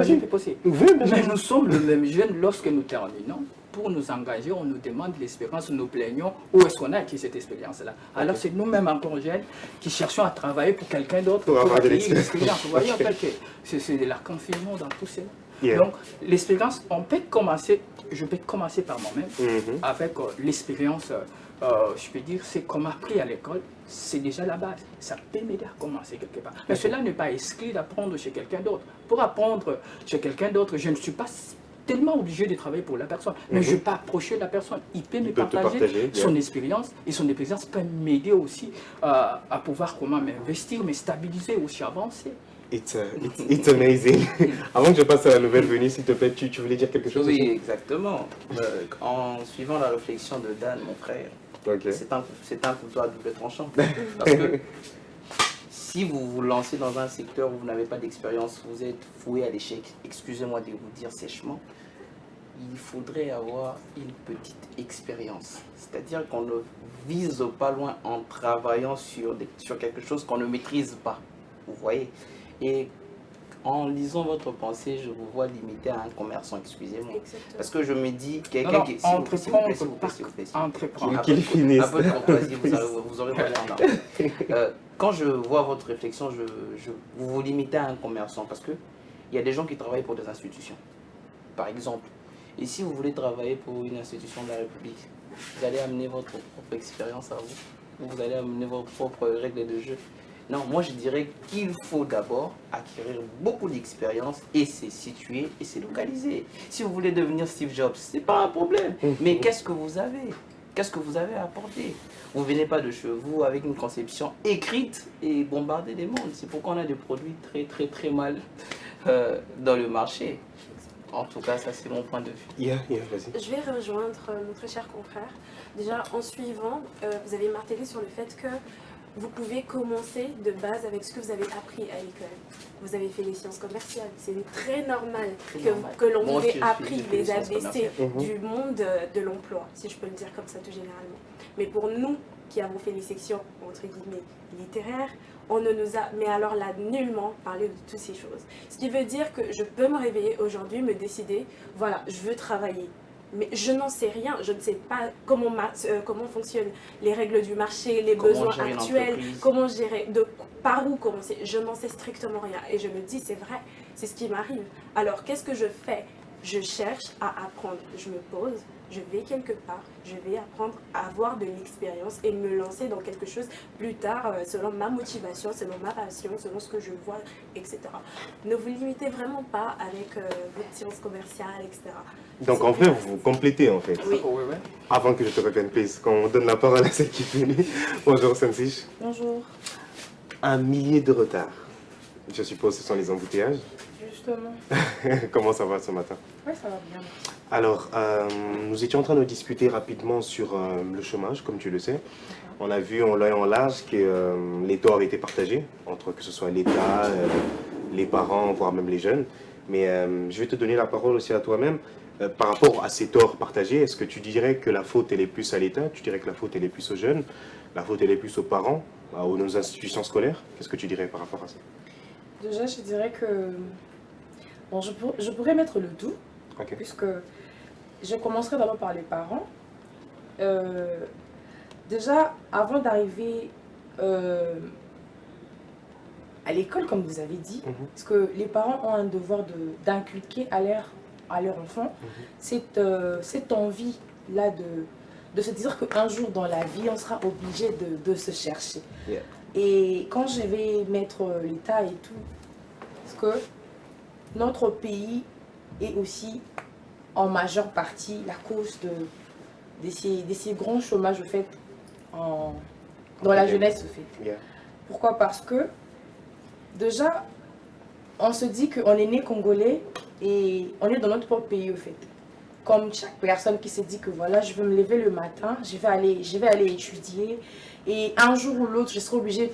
[SPEAKER 4] Mais nous sommes les mêmes jeunes lorsque nous terminons. Pour nous engager, on nous demande l'expérience, nous plaignons où est-ce qu'on a acquis cette expérience-là. Alors c'est nous-mêmes encore jeunes qui cherchons à travailler pour quelqu'un d'autre pour acquérir l'expérience. Vous voyez en fait que c'est de la confusion dans tout cela.
[SPEAKER 2] Yeah.
[SPEAKER 4] Donc, l'expérience, je peux commencer par moi-même avec l'expérience, je peux dire, c'est qu'on m'a appris à l'école, c'est déjà la base. Ça peut m'aider à commencer quelque part. Mais cela n'est pas exclu d'apprendre chez quelqu'un d'autre. Pour apprendre chez quelqu'un d'autre, je ne suis pas tellement obligé de travailler pour la personne, mais je peux approcher la personne. Il peut me partager son expérience, et son expérience peut m'aider aussi à pouvoir comment m'investir, me stabiliser, aussi avancer.
[SPEAKER 2] It's amazing. Avant que je passe à la nouvelle venue, s'il te plaît, tu voulais dire quelque chose?
[SPEAKER 3] Oui, exactement. En suivant la réflexion de Dan, mon frère,
[SPEAKER 2] Ok.
[SPEAKER 3] c'est un couteau à double tranchant. Parce que si vous vous lancez dans un secteur où vous n'avez pas d'expérience, vous êtes voué à l'échec, excusez-moi de vous dire sèchement, il faudrait avoir une petite expérience. C'est-à-dire qu'on ne vise pas loin en travaillant sur quelque chose qu'on ne maîtrise pas. Vous voyez? Et en lisant votre pensée, je vous vois limité à un commerçant, excusez-moi.
[SPEAKER 5] Exactement.
[SPEAKER 3] Parce que je me dis, quelqu'un qui...
[SPEAKER 4] Entreprendre.
[SPEAKER 2] Qu'il finisse.
[SPEAKER 3] Un peu de courtoisie, vous aurez votre temps. Quand je vois votre réflexion, vous vous limitez à un commerçant parce que il y a des gens qui travaillent pour des institutions, par exemple. Et si vous voulez travailler pour une institution de la République, vous allez amener votre propre expérience à vous, vous allez amener vos propres règles de jeu. Non, moi je dirais qu'il faut d'abord acquérir beaucoup d'expérience et se situer et se localiser. Si vous voulez devenir Steve Jobs, ce n'est pas un problème. Mais qu'est-ce que vous avez? Qu'est-ce que vous avez à apporter? Vous ne venez pas de chez vous avec une conception écrite et bombarder des mondes. C'est pourquoi on a des produits très mal dans le marché. En tout cas, ça c'est mon point de vue.
[SPEAKER 2] Vas-y.
[SPEAKER 5] Je vais rejoindre mon très cher confrère. Déjà, en suivant, vous avez martelé sur le fait que vous pouvez commencer de base avec ce que vous avez appris à l'école. Vous avez fait les sciences commerciales. C'est très normal que l'on vous ait appris les ABC du monde de l'emploi, si je peux le dire comme ça tout généralement. Mais pour nous qui avons fait les sections, entre guillemets, littéraires, on ne nous a, mais alors là, nullement parlé de toutes ces choses. Ce qui veut dire que je peux me réveiller aujourd'hui, me décider, voilà, je veux travailler. Mais je n'en sais rien, je ne sais pas comment fonctionnent les règles du marché, les besoins actuels, comment gérer, par où commencer. Je n'en sais strictement rien. Et je me dis, c'est vrai, c'est ce qui m'arrive. Alors, qu'est-ce que je fais? Je cherche à apprendre. Je me pose, je vais quelque part, je vais apprendre à avoir de l'expérience et me lancer dans quelque chose plus tard, selon ma motivation, selon ma passion, selon ce que je vois, etc. Ne vous limitez vraiment pas avec votre science commerciale, etc.
[SPEAKER 2] Donc en fait, vous complétez en fait.
[SPEAKER 5] Oui.
[SPEAKER 2] Avant que je te revienne, please, qu'on donne la parole à celle qui est venue. Bonjour Sensich.
[SPEAKER 6] Bonjour.
[SPEAKER 2] 1 millier de retard. Je suppose que ce sont les embouteillages.
[SPEAKER 6] Justement.
[SPEAKER 2] Comment ça va ce matin?
[SPEAKER 6] Oui, ça va bien.
[SPEAKER 2] Alors, nous étions en train de discuter rapidement sur le chômage, comme tu le sais. On a vu en long et en large que les torts étaient partagés, entre que ce soit l'État, les parents, voire même les jeunes. Mais je vais te donner la parole aussi à toi-même. Par rapport à ces torts partagés, est-ce que tu dirais que la faute elle est plus à l'État? Tu dirais que la faute elle est plus aux jeunes? La faute elle est plus aux parents? Aux nos institutions scolaires? Qu'est-ce que tu dirais par rapport à ça?
[SPEAKER 6] Déjà, je dirais que... Bon, je pourrais mettre le tout, puisque je commencerai d'abord par les parents. Déjà, avant d'arriver à l'école, comme vous avez dit, parce que les parents ont un devoir d'inculquer à leur enfant cette envie-là de se dire qu'un jour dans la vie, on sera obligé de se chercher.
[SPEAKER 2] Yeah.
[SPEAKER 6] Et quand je vais mettre l'État et tout, parce que notre pays est aussi en majeure partie la cause de ces grands chômages au fait, dans la jeunesse au fait.
[SPEAKER 2] Yeah.
[SPEAKER 6] Pourquoi? Parce que déjà, on se dit qu'on est né congolais et on est dans notre propre pays au fait. Comme chaque personne qui se dit que voilà, je vais me lever le matin, je vais aller étudier et un jour ou l'autre, je serai obligée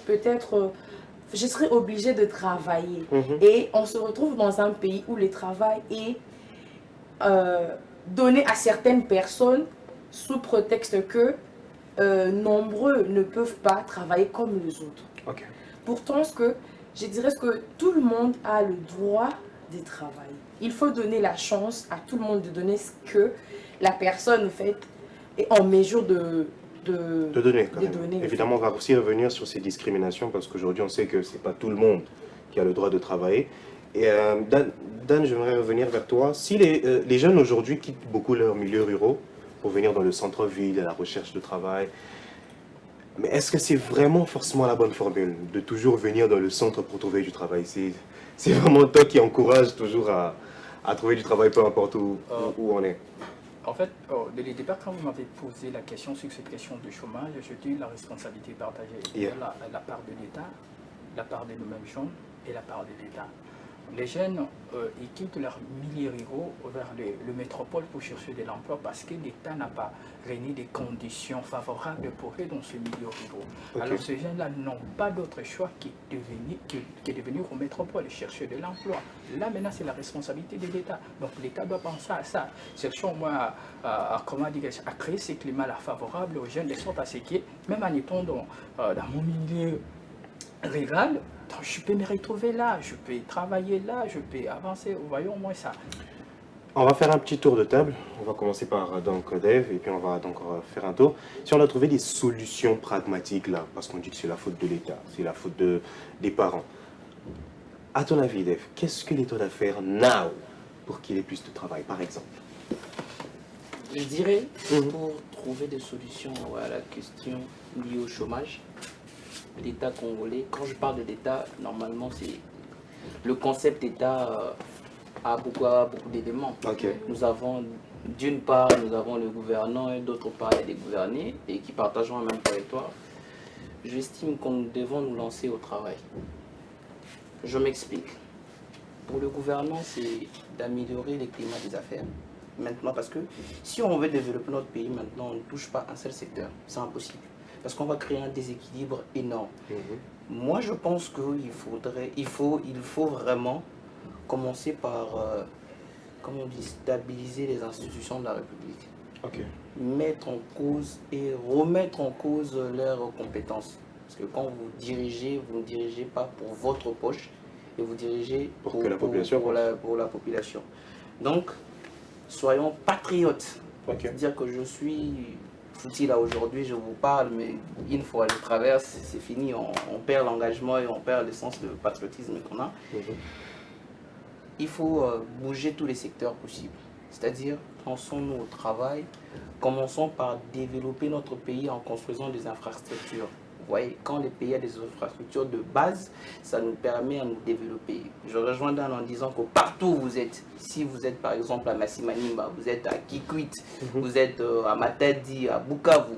[SPEAKER 6] de travailler. Et on se retrouve dans un pays où le travail est donné à certaines personnes sous prétexte que nombreux ne peuvent pas travailler comme les autres. Pourtant, je dirais que tout le monde a le droit de travailler. Il faut donner la chance à tout le monde de donner ce que la personne fait est en mesure de donner.
[SPEAKER 2] Évidemment, on va aussi revenir sur ces discriminations parce qu'aujourd'hui, on sait que ce n'est pas tout le monde qui a le droit de travailler. Et Dan, j'aimerais revenir vers toi. Si les jeunes aujourd'hui quittent beaucoup leurs milieux ruraux pour venir dans le centre-ville à la recherche de travail, mais est-ce que c'est vraiment forcément la bonne formule de toujours venir dans le centre pour trouver du travail? C'est vraiment toi qui encourage toujours à trouver du travail, peu importe où on est.
[SPEAKER 4] En fait, dès le départ, quand vous m'avez posé la question sur cette question du chômage, je dis la responsabilité partagée.
[SPEAKER 2] Yeah.
[SPEAKER 4] La part de l'État, la part de nous-mêmes jeunes et la part de l'État. Les jeunes, ils quittent leurs milieux ruraux vers le métropole pour chercher de l'emploi parce que l'État n'a pas réuni des conditions favorables pour eux dans ce milieu ruraux.
[SPEAKER 2] Okay.
[SPEAKER 4] Alors ces jeunes-là n'ont pas d'autre choix que de venir au métropole et chercher de l'emploi. Là maintenant c'est la responsabilité de l'État. Donc l'État doit penser à ça. Cherchons moi à créer ce climat-là favorable aux jeunes, de sorte à ce que même en étant dans mon milieu rural, je peux me retrouver là, je peux travailler là, je peux avancer, voyons au moins ça.
[SPEAKER 2] On va faire un petit tour de table. On va commencer par donc Dave et puis on va donc faire un tour. Si on a trouvé des solutions pragmatiques là, parce qu'on dit que c'est la faute de l'État, c'est la faute des parents. À ton avis, Dave, qu'est-ce que l'État doit faire now pour qu'il ait plus de travail, par exemple?
[SPEAKER 3] Je dirais, pour trouver des solutions à la question liée au chômage, l'État congolais, quand je parle de l'État, normalement, c'est le concept d'État a beaucoup d'éléments.
[SPEAKER 2] Okay.
[SPEAKER 3] Nous avons, d'une part, nous avons le gouvernant et d'autre part, il y a des gouvernés et qui partagent un même territoire. J'estime qu'on devons nous lancer au travail. Je m'explique. Pour le gouvernement, c'est d'améliorer le climat des affaires. Maintenant, parce que si on veut développer notre pays, maintenant, on ne touche pas un seul secteur. C'est impossible. Parce qu'on va créer un déséquilibre énorme. Moi, je pense qu'il faut vraiment commencer par, comment on dit, stabiliser les institutions de la République.
[SPEAKER 2] Okay.
[SPEAKER 3] Mettre en cause et remettre en cause leurs compétences. Parce que quand vous dirigez, vous ne dirigez pas pour votre poche, et vous dirigez pour la population. Donc, soyons patriotes.
[SPEAKER 2] Okay.
[SPEAKER 3] C'est-à-dire que je suis foutu là aujourd'hui, je vous parle, mais une fois je traverse, c'est fini, on perd l'engagement et on perd le sens de patriotisme qu'on a. Il faut bouger tous les secteurs possibles. C'est-à-dire, lançons-nous au travail, commençons par développer notre pays en construisant des infrastructures. Vous voyez, quand le pays a des infrastructures de base, ça nous permet à nous développer. Je rejoins Dan en disant que partout où vous êtes, si vous êtes par exemple à Massimanimba, vous êtes à Kikwit, vous êtes à Matadi, à Bukavu,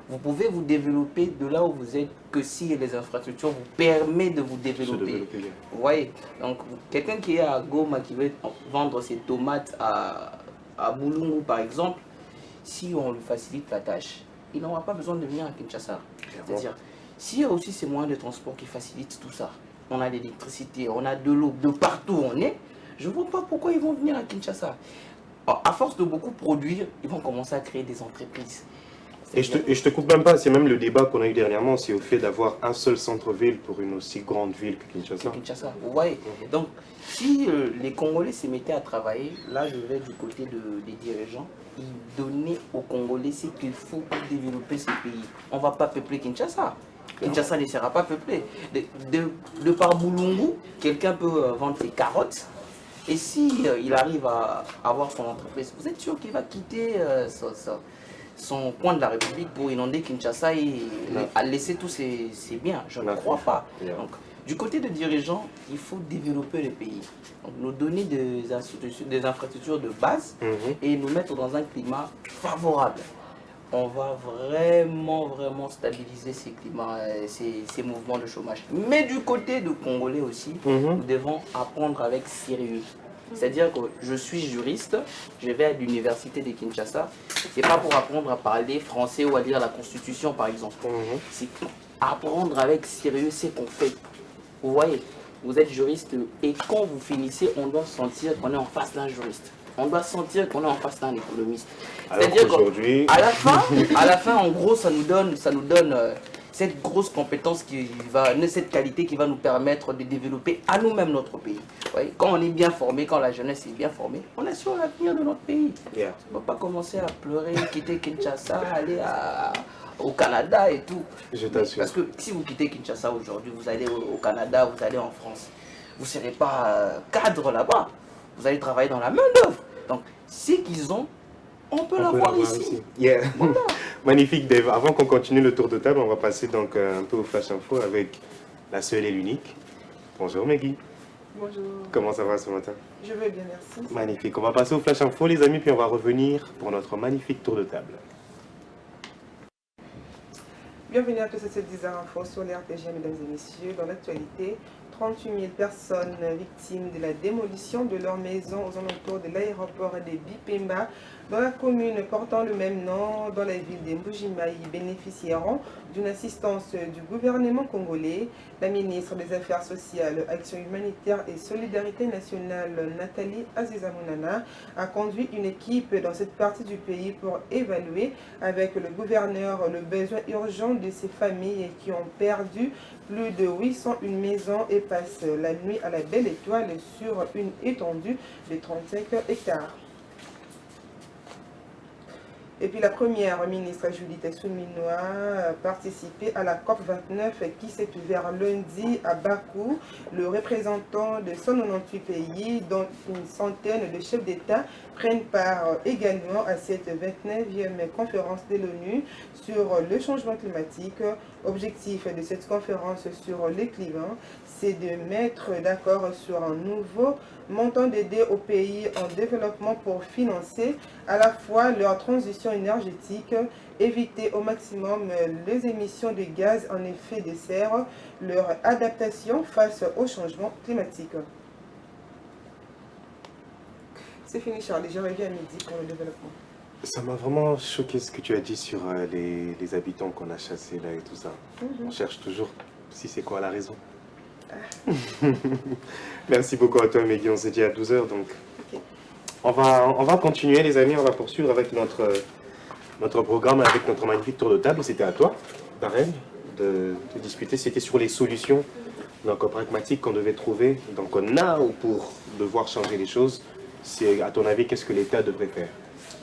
[SPEAKER 3] vous pouvez vous développer de là où vous êtes que si les infrastructures vous permettent de vous développer. Vous voyez, donc quelqu'un qui est à Goma, qui veut vendre ses tomates à Boulungu par exemple, si on lui facilite la tâche, il n'aura pas besoin de venir à Kinshasa. C'est-à-dire, s'il y a aussi ces moyens de transport qui facilitent tout ça, on a l'électricité, on a de l'eau, de partout où on est, je ne vois pas pourquoi ils vont venir à Kinshasa. Alors, à force de beaucoup produire, ils vont commencer à créer des entreprises.
[SPEAKER 2] Et je te coupe même pas, c'est même le débat qu'on a eu dernièrement, c'est au fait d'avoir un seul centre-ville pour une aussi grande ville que Kinshasa.
[SPEAKER 3] Vous voyez. Donc, si les Congolais se mettaient à travailler, là je vais du côté des dirigeants, ils donnaient aux Congolais ce qu'il faut pour développer ce pays. On ne va pas peupler Kinshasa. Kinshasa ne sera pas peuplé. De par Boulungu, quelqu'un peut vendre ses carottes. Et si il arrive à avoir son entreprise, vous êtes sûr qu'il va quitter son coin de la République pour inonder Kinshasa et laisser tous ses biens? Je ne crois pas. Donc, du côté des dirigeants, il faut développer le pays. Donc, nous donner des infrastructures de base et nous mettre dans un climat favorable. On va vraiment stabiliser ces climats, ces mouvements de chômage. Mais du côté de Congolais aussi, nous devons apprendre avec sérieux. C'est-à-dire que je suis juriste, je vais à l'université de Kinshasa, c'est pas pour apprendre à parler français ou à lire la Constitution par exemple. C'est apprendre avec sérieux ce qu'on fait. Vous voyez, vous êtes juriste et quand vous finissez, on doit sentir qu'on est en face d'un juriste. On doit sentir qu'on est en face d'un économiste. C'est-à-dire qu'à la fin, en gros, ça nous donne cette grosse compétence cette qualité qui va nous permettre de développer à nous-mêmes notre pays. Ouais, quand on est bien formé, quand la jeunesse est bien formée, on assure l'avenir de notre pays. On ne va pas commencer à pleurer, quitter Kinshasa, aller au Canada et tout.
[SPEAKER 2] Je t'assure.
[SPEAKER 3] Parce que si vous quittez Kinshasa aujourd'hui, vous allez au Canada, vous allez en France. vous ne serez pas cadre là-bas. Vous allez travailler dans la main-d'œuvre. Donc, c'est qu'ils ont, on peut l'avoir ici.
[SPEAKER 2] Yeah. Magnifique, Dave. Avant qu'on continue le tour de table, on va passer donc un peu au Flash Info avec la seule et l'unique. Bonjour Maggie.
[SPEAKER 7] Bonjour.
[SPEAKER 2] Comment ça va ce matin?
[SPEAKER 7] Je vais bien, merci.
[SPEAKER 2] Magnifique. On va passer au Flash Info, les amis, puis on va revenir pour notre magnifique tour de table.
[SPEAKER 7] Bienvenue à tous à cette 10 info sur l'RTG, mesdames et messieurs. Dans l'actualité, 38 000 personnes victimes de la démolition de leur maison aux alentours de l'aéroport de Bipemba, dans la commune portant le même nom, dans la ville de Mbujimai, bénéficieront d'une assistance du gouvernement congolais. La ministre des Affaires sociales, Action humanitaire et solidarité nationale, Nathalie Azizamounana, a conduit une équipe dans cette partie du pays pour évaluer avec le gouverneur le besoin urgent de ces familles qui ont perdu plus de 801 maisons et passent la nuit à la belle étoile sur une étendue de 35 hectares. Et puis la première ministre Judith Souminoa a participé à la COP29 qui s'est ouverte lundi à Bakou. Le représentant de 198 pays, dont une centaine de chefs d'État, prennent part également à cette 29e conférence de l'ONU sur le changement climatique. Objectif de cette conférence sur le climat, c'est de mettre d'accord sur un nouveau montant d'aide aux pays en développement pour financer à la fois leur transition énergétique, éviter au maximum les émissions de gaz en effet de serre, leur adaptation face au changement climatique. C'est fini Charlie, je reviens à midi pour le développement.
[SPEAKER 2] Ça m'a vraiment choqué ce que tu as dit sur les habitants qu'on a chassés là et tout ça. On cherche toujours si c'est quoi la raison. Merci beaucoup à toi Maggie, on s'est dit à 12h donc.
[SPEAKER 7] Okay.
[SPEAKER 2] On va continuer les amis, on va poursuivre avec notre programme, avec notre magnifique tour de table. C'était à toi, Darren, de discuter. C'était sur les solutions donc, pragmatiques qu'on devait trouver. Donc on a pour devoir changer les choses. C'est à ton avis, qu'est-ce que l'État devrait faire?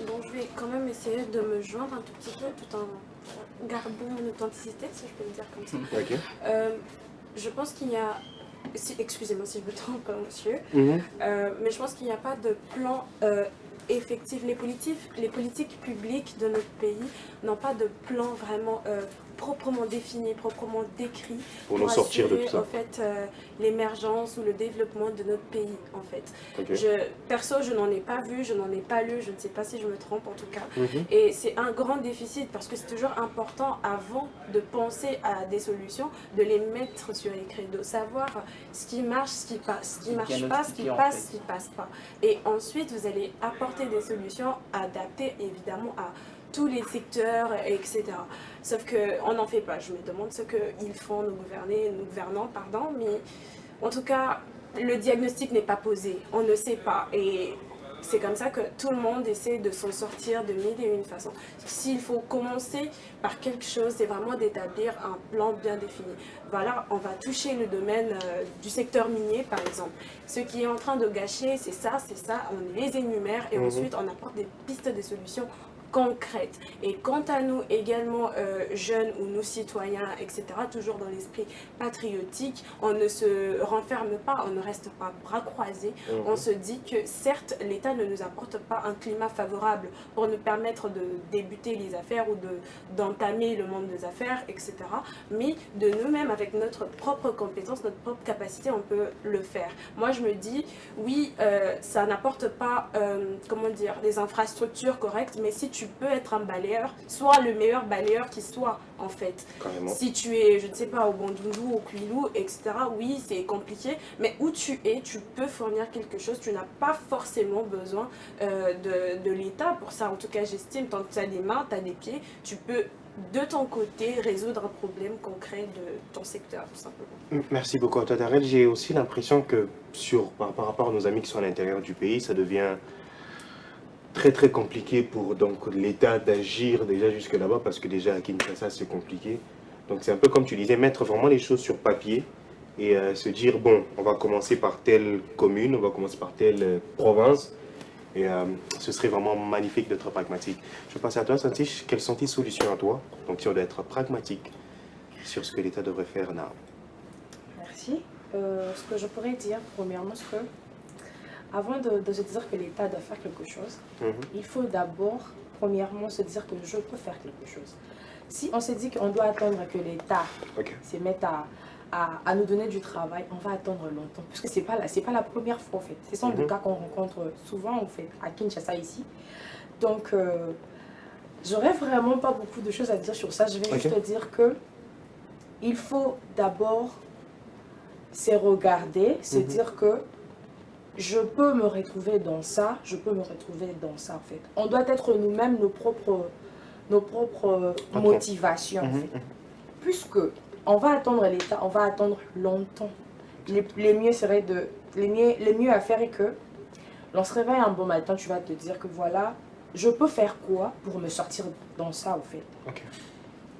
[SPEAKER 5] Bon, je vais quand même essayer de me joindre un tout petit peu tout en gardant mon authenticité, si je peux le dire comme ça.
[SPEAKER 2] Ok.
[SPEAKER 5] Je pense qu'il y a... Excusez-moi si je me trompe, monsieur. Mais je pense qu'il n'y a pas de plan effectif. Les politiques publiques de notre pays n'ont pas de plan vraiment proprement défini, proprement décrit
[SPEAKER 2] pour nous sortir de tout ça.
[SPEAKER 5] En fait, l'émergence ou le développement de notre pays, en fait.
[SPEAKER 2] Okay.
[SPEAKER 5] Perso, je n'en ai pas vu, je n'en ai pas lu, je ne sais pas si je me trompe en tout cas. Et c'est un grand déficit parce que c'est toujours important, avant de penser à des solutions, de les mettre sur écrit, de savoir ce qui marche, ce qui passe, ce qui marche pas, ce qui passe, ce qui passe pas. Et ensuite, vous allez apporter des solutions adaptées évidemment à tous les secteurs, etc. Sauf qu'on n'en fait pas. Je me demande ce qu'ils font, nos gouvernants, mais en tout cas, le diagnostic n'est pas posé. On ne sait pas. Et c'est comme ça que tout le monde essaie de s'en sortir de mille et une façons. S'il faut commencer par quelque chose, c'est vraiment d'établir un plan bien défini. Voilà, on va toucher le domaine du secteur minier, par exemple. Ce qui est en train de gâcher, c'est ça, on les énumère et ensuite on apporte des pistes de solutions concrètes. Et quant à nous également, jeunes ou nous citoyens, etc., toujours dans l'esprit patriotique, on ne se renferme pas, on ne reste pas bras croisés. On se dit que certes, l'État ne nous apporte pas un climat favorable pour nous permettre de débuter les affaires ou d'entamer le monde des affaires, etc. Mais de nous-mêmes, avec notre propre compétence, notre propre capacité, on peut le faire. Moi, je me dis, oui, ça n'apporte pas, comment dire, des infrastructures correctes, mais si tu peux être un balayeur, sois le meilleur balayeur qui soit, en fait.
[SPEAKER 2] Carrément. Si
[SPEAKER 5] tu es, je ne sais pas, au Bandundu, au Kwilu, etc., oui, c'est compliqué, mais où tu es, tu peux fournir quelque chose, tu n'as pas forcément besoin de l'État pour ça. En tout cas, j'estime, tant que tu as des mains, tu as des pieds, tu peux de ton côté résoudre un problème concret de ton secteur, tout simplement.
[SPEAKER 2] Merci beaucoup à toi, Darrell. J'ai aussi l'impression que par rapport à nos amis qui sont à l'intérieur du pays, ça devient très compliqué pour l'État d'agir déjà jusque là-bas, parce que déjà à Kinshasa c'est compliqué. Donc c'est un peu comme tu disais, mettre vraiment les choses sur papier et se dire bon, on va commencer par telle commune, on va commencer par telle province, et ce serait vraiment magnifique d'être pragmatique. Je vais passer à toi, Santiche. Quelles sont tes solutions à toi? Donc si on doit être pragmatique sur ce que l'État devrait faire là.
[SPEAKER 7] Merci.
[SPEAKER 6] Ce que je pourrais dire, premièrement, c'est que avant de se dire que l'État doit faire quelque chose, il faut d'abord, premièrement, se dire que je peux faire quelque chose. Si on se dit qu'on doit attendre que l'État se mette à nous donner du travail, on va attendre longtemps. Parce que ce n'est pas la première fois, en fait. Ce sont des cas qu'on rencontre souvent, en fait, à Kinshasa, ici. Donc, j'aurais vraiment pas beaucoup de choses à dire sur ça. Je vais juste te dire que il faut d'abord se regarder, se dire que je peux me retrouver dans ça, je peux me retrouver dans ça, en fait. On doit être nous-mêmes nos propres motivations, en fait. Puisque on va attendre l'État, on va attendre longtemps. Le mieux à faire est que l'on se réveille un bon matin, tu vas te dire que voilà, je peux faire quoi pour me sortir dans ça, en fait.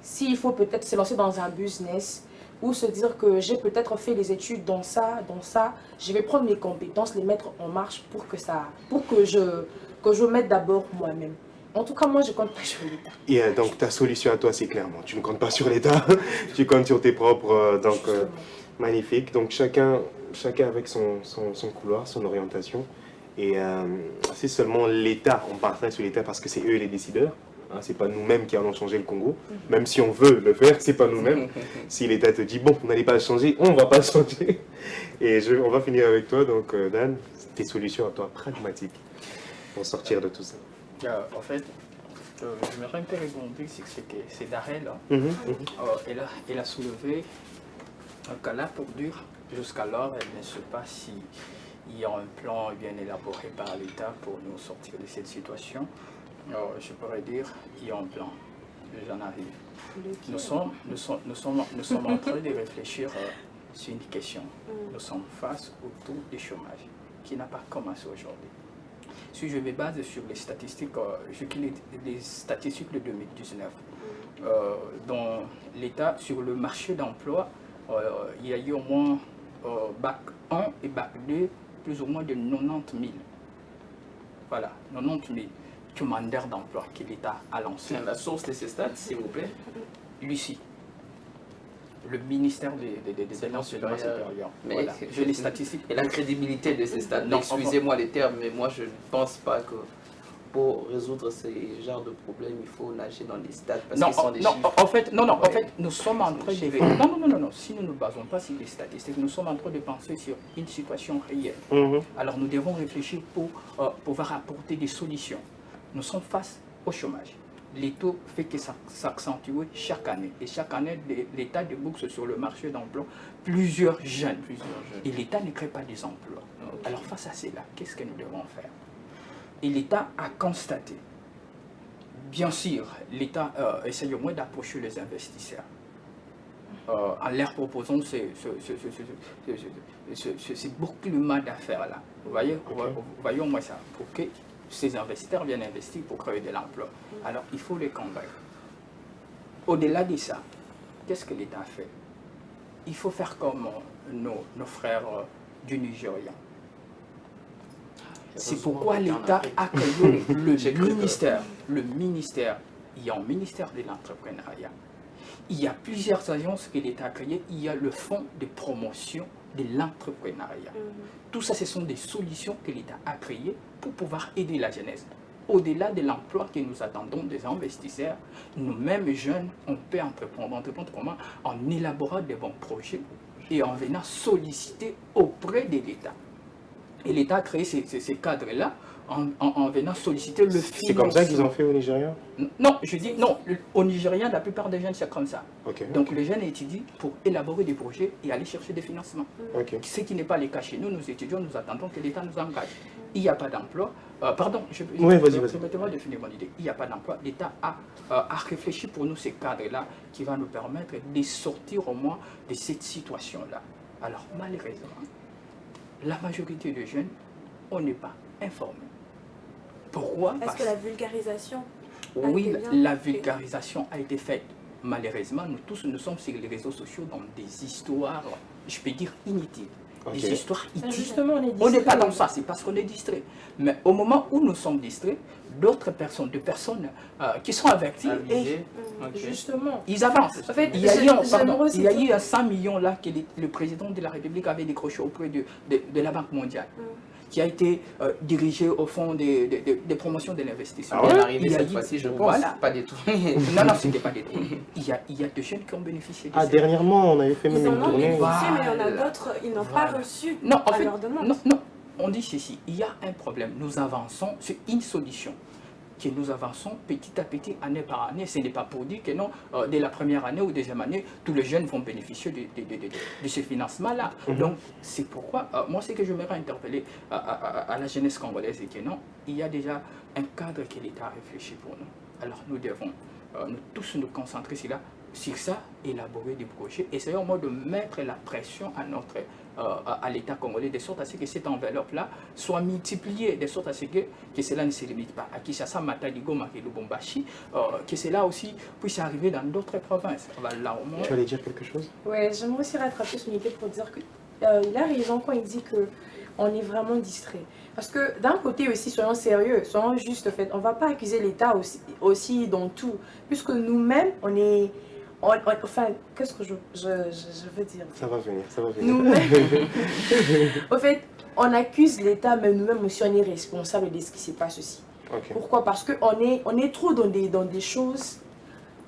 [SPEAKER 6] S'il faut peut-être se lancer dans un business, ou se dire que j'ai peut-être fait des études dans ça, je vais prendre mes compétences, les mettre en marche pour que je mette d'abord moi-même. En tout cas, moi, je compte pas sur l'État.
[SPEAKER 2] Et donc, ta solution à toi, c'est clairement, tu ne comptes pas sur l'État, tu comptes sur tes propres... magnifique. Donc, chacun avec son couloir, son orientation. Et c'est seulement l'État, on parlerait sur l'État parce que c'est eux les décideurs. Hein, c'est pas nous-mêmes qui allons changer le Congo. Même si on veut le faire, c'est pas nous-mêmes. Si l'État te dit, bon, vous n'allez pas le changer, on va pas le changer. Et on va finir avec toi. Donc, Dan, tes solutions à toi, pragmatiques, pour sortir de tout ça.
[SPEAKER 4] En fait, j'aimerais un peu rebondir sur c'est Darrell. Elle a soulevé un cas là pour dire, jusqu'alors, elle ne sait pas s'il y a un plan bien élaboré par l'État pour nous sortir de cette situation. Je pourrais dire, il y a un plan. J'en arrive. Nous sommes en train de réfléchir sur une question. Nous sommes face au taux de chômage qui n'a pas commencé aujourd'hui. Si je me base sur les statistiques, les statistiques de 2019, dans l'État, sur le marché d'emploi, il y a eu au moins bac 1 et bac 2, plus ou moins de 90 000. Voilà, 90 000 demandeurs d'emploi que l'État a lancé.
[SPEAKER 3] La source de ces stats, s'il vous plaît.
[SPEAKER 4] Lucie, le ministère des enseignements supérieurs.
[SPEAKER 3] Mais
[SPEAKER 4] voilà. J'ai les statistiques.
[SPEAKER 3] Et la crédibilité de ces stats. Excusez-moi les termes, mais moi je ne pense pas que pour résoudre ces genres de problèmes, il faut nager dans les stats parce qu'ils sont des chiffres.
[SPEAKER 4] En fait, nous sommes en train de... Non, si nous ne nous basons pas sur les statistiques, nous sommes en train de penser sur une situation réelle. Alors nous devons réfléchir pour pouvoir apporter des solutions. Nous sommes face au chômage. Les taux fait que ça s'accentue chaque année. Et chaque année, l'État débouche sur le marché d'emploi plusieurs jeunes. Et l'État ne crée pas des emplois. Alors face à cela, qu'est-ce que nous devons faire? Et l'État a constaté. Bien sûr, l'État essaye au moins d'approcher les investisseurs. En leur proposant ce bouclement d'affaires-là. Vous voyez, voyons moi ça. Pour que ces investisseurs viennent investir pour créer de l'emploi. Alors, il faut les convaincre. Au-delà de ça, qu'est-ce que l'État fait? Il faut faire comme nos frères du Nigeria. C'est pourquoi l'État a créé le ministère. Il y a un ministère de l'entrepreneuriat. Il y a plusieurs agences que l'État a créées. Il y a le fonds de promotion de l'entrepreneuriat. Tout ça, ce sont des solutions que l'État a créées pour pouvoir aider la jeunesse. Au-delà de l'emploi que nous attendons des investisseurs, nous-mêmes jeunes, on peut entreprendre comment? En élaborant des bons projets et en venant solliciter auprès de l'État. Et l'État a créé ces cadres-là en venant solliciter le financement.
[SPEAKER 2] C'est comme ça qu'ils ont fait au Nigeria?
[SPEAKER 4] Non, je dis non. Au Nigeria, la plupart des jeunes, c'est comme ça. Donc les jeunes étudient pour élaborer des projets et aller chercher des financements. Ce qui n'est pas le cas chez nous. Nous étudions, nous attendons que l'État nous engage. Il n'y a pas d'emploi. Pardon, permettez-moi de finir mon idée. Il n'y a pas d'emploi. L'État a réfléchi pour nous ces cadres-là qui va nous permettre de sortir au moins de cette situation-là. Alors malheureusement, la majorité des jeunes, on n'est pas informés. Pourquoi?
[SPEAKER 5] Est-ce que la vulgarisation
[SPEAKER 4] Oui, la vulgarisation a été faite. Malheureusement, nous tous, nous sommes sur les réseaux sociaux dans des histoires, je peux dire, inutiles. des histoires hitiques.
[SPEAKER 6] Justement, on est
[SPEAKER 4] On n'est pas
[SPEAKER 6] distrait.
[SPEAKER 4] dans ça, c'est parce qu'on est distrait. Mais au moment où nous sommes distraits, d'autres personnes, qui sont averties, et
[SPEAKER 3] Avisé. Ok.
[SPEAKER 6] Justement.
[SPEAKER 4] ils avancent.
[SPEAKER 6] En fait,
[SPEAKER 4] Il y a eu,
[SPEAKER 6] j'aimerais aussi
[SPEAKER 4] il y a eu 100 millions là que le président de la République avait décroché auprès de la Banque mondiale, qui a été dirigé au fond des promotions de l'investissement.
[SPEAKER 3] On est
[SPEAKER 4] Il
[SPEAKER 3] arrivé
[SPEAKER 4] y a
[SPEAKER 3] cette
[SPEAKER 4] eu-
[SPEAKER 3] fois-ci, je pense.
[SPEAKER 4] Voilà.
[SPEAKER 3] Pas du tout.
[SPEAKER 4] Non, non, c'était pas des trucs. Il y a des jeunes qui ont bénéficié de
[SPEAKER 2] Ah,
[SPEAKER 4] ça.
[SPEAKER 2] dernièrement, on avait fait
[SPEAKER 5] Ils
[SPEAKER 2] même
[SPEAKER 5] en
[SPEAKER 2] une
[SPEAKER 5] ont
[SPEAKER 2] tournée.
[SPEAKER 5] bénéficié, mais il y en a
[SPEAKER 4] Voilà.
[SPEAKER 5] d'autres, ils n'ont
[SPEAKER 4] Voilà.
[SPEAKER 5] pas reçu
[SPEAKER 4] Non, en
[SPEAKER 5] à
[SPEAKER 4] fait,
[SPEAKER 5] leur demande.
[SPEAKER 4] non, on dit ceci, il y a un problème, nous avançons sur une solution, que nous avançons petit à petit, année par année. Ce n'est pas pour dire que non, dès la première année ou deuxième année, tous les jeunes vont bénéficier de ce financement-là. Donc, c'est pourquoi, moi, ce que je m'aimerais interpeller à la jeunesse congolaise, c'est que non, il y a déjà un cadre que l'État a réfléchi pour nous. Alors, nous devons nous tous nous concentrer sur ça, élaborer des projets, essayer au moins de mettre la pression à l'État congolais, de sorte à ce que cette enveloppe-là soit multipliée, de sorte à ce que cela ne se limite pas à Kinshasa, Matadi, Goma et Lubumbashi, que cela aussi puisse arriver dans d'autres provinces. Là, au moins,
[SPEAKER 2] Tu allais dire quelque chose?
[SPEAKER 6] Ouais, j'aimerais aussi rattraper son idée pour dire que il a raison quand il dit que on est vraiment distrait. Parce que d'un côté aussi, soyons sérieux, soyons justes, en fait, on ne va pas accuser l'État aussi dans tout, puisque nous-mêmes, on est... enfin, qu'est-ce que je veux dire?
[SPEAKER 2] Ça va venir, ça va venir.
[SPEAKER 6] Nous-mêmes, en fait, on accuse l'État, mais nous-mêmes aussi, on est responsable de ce qui se passe aussi.
[SPEAKER 2] Ok.
[SPEAKER 6] Pourquoi? Parce qu'on est trop dans des choses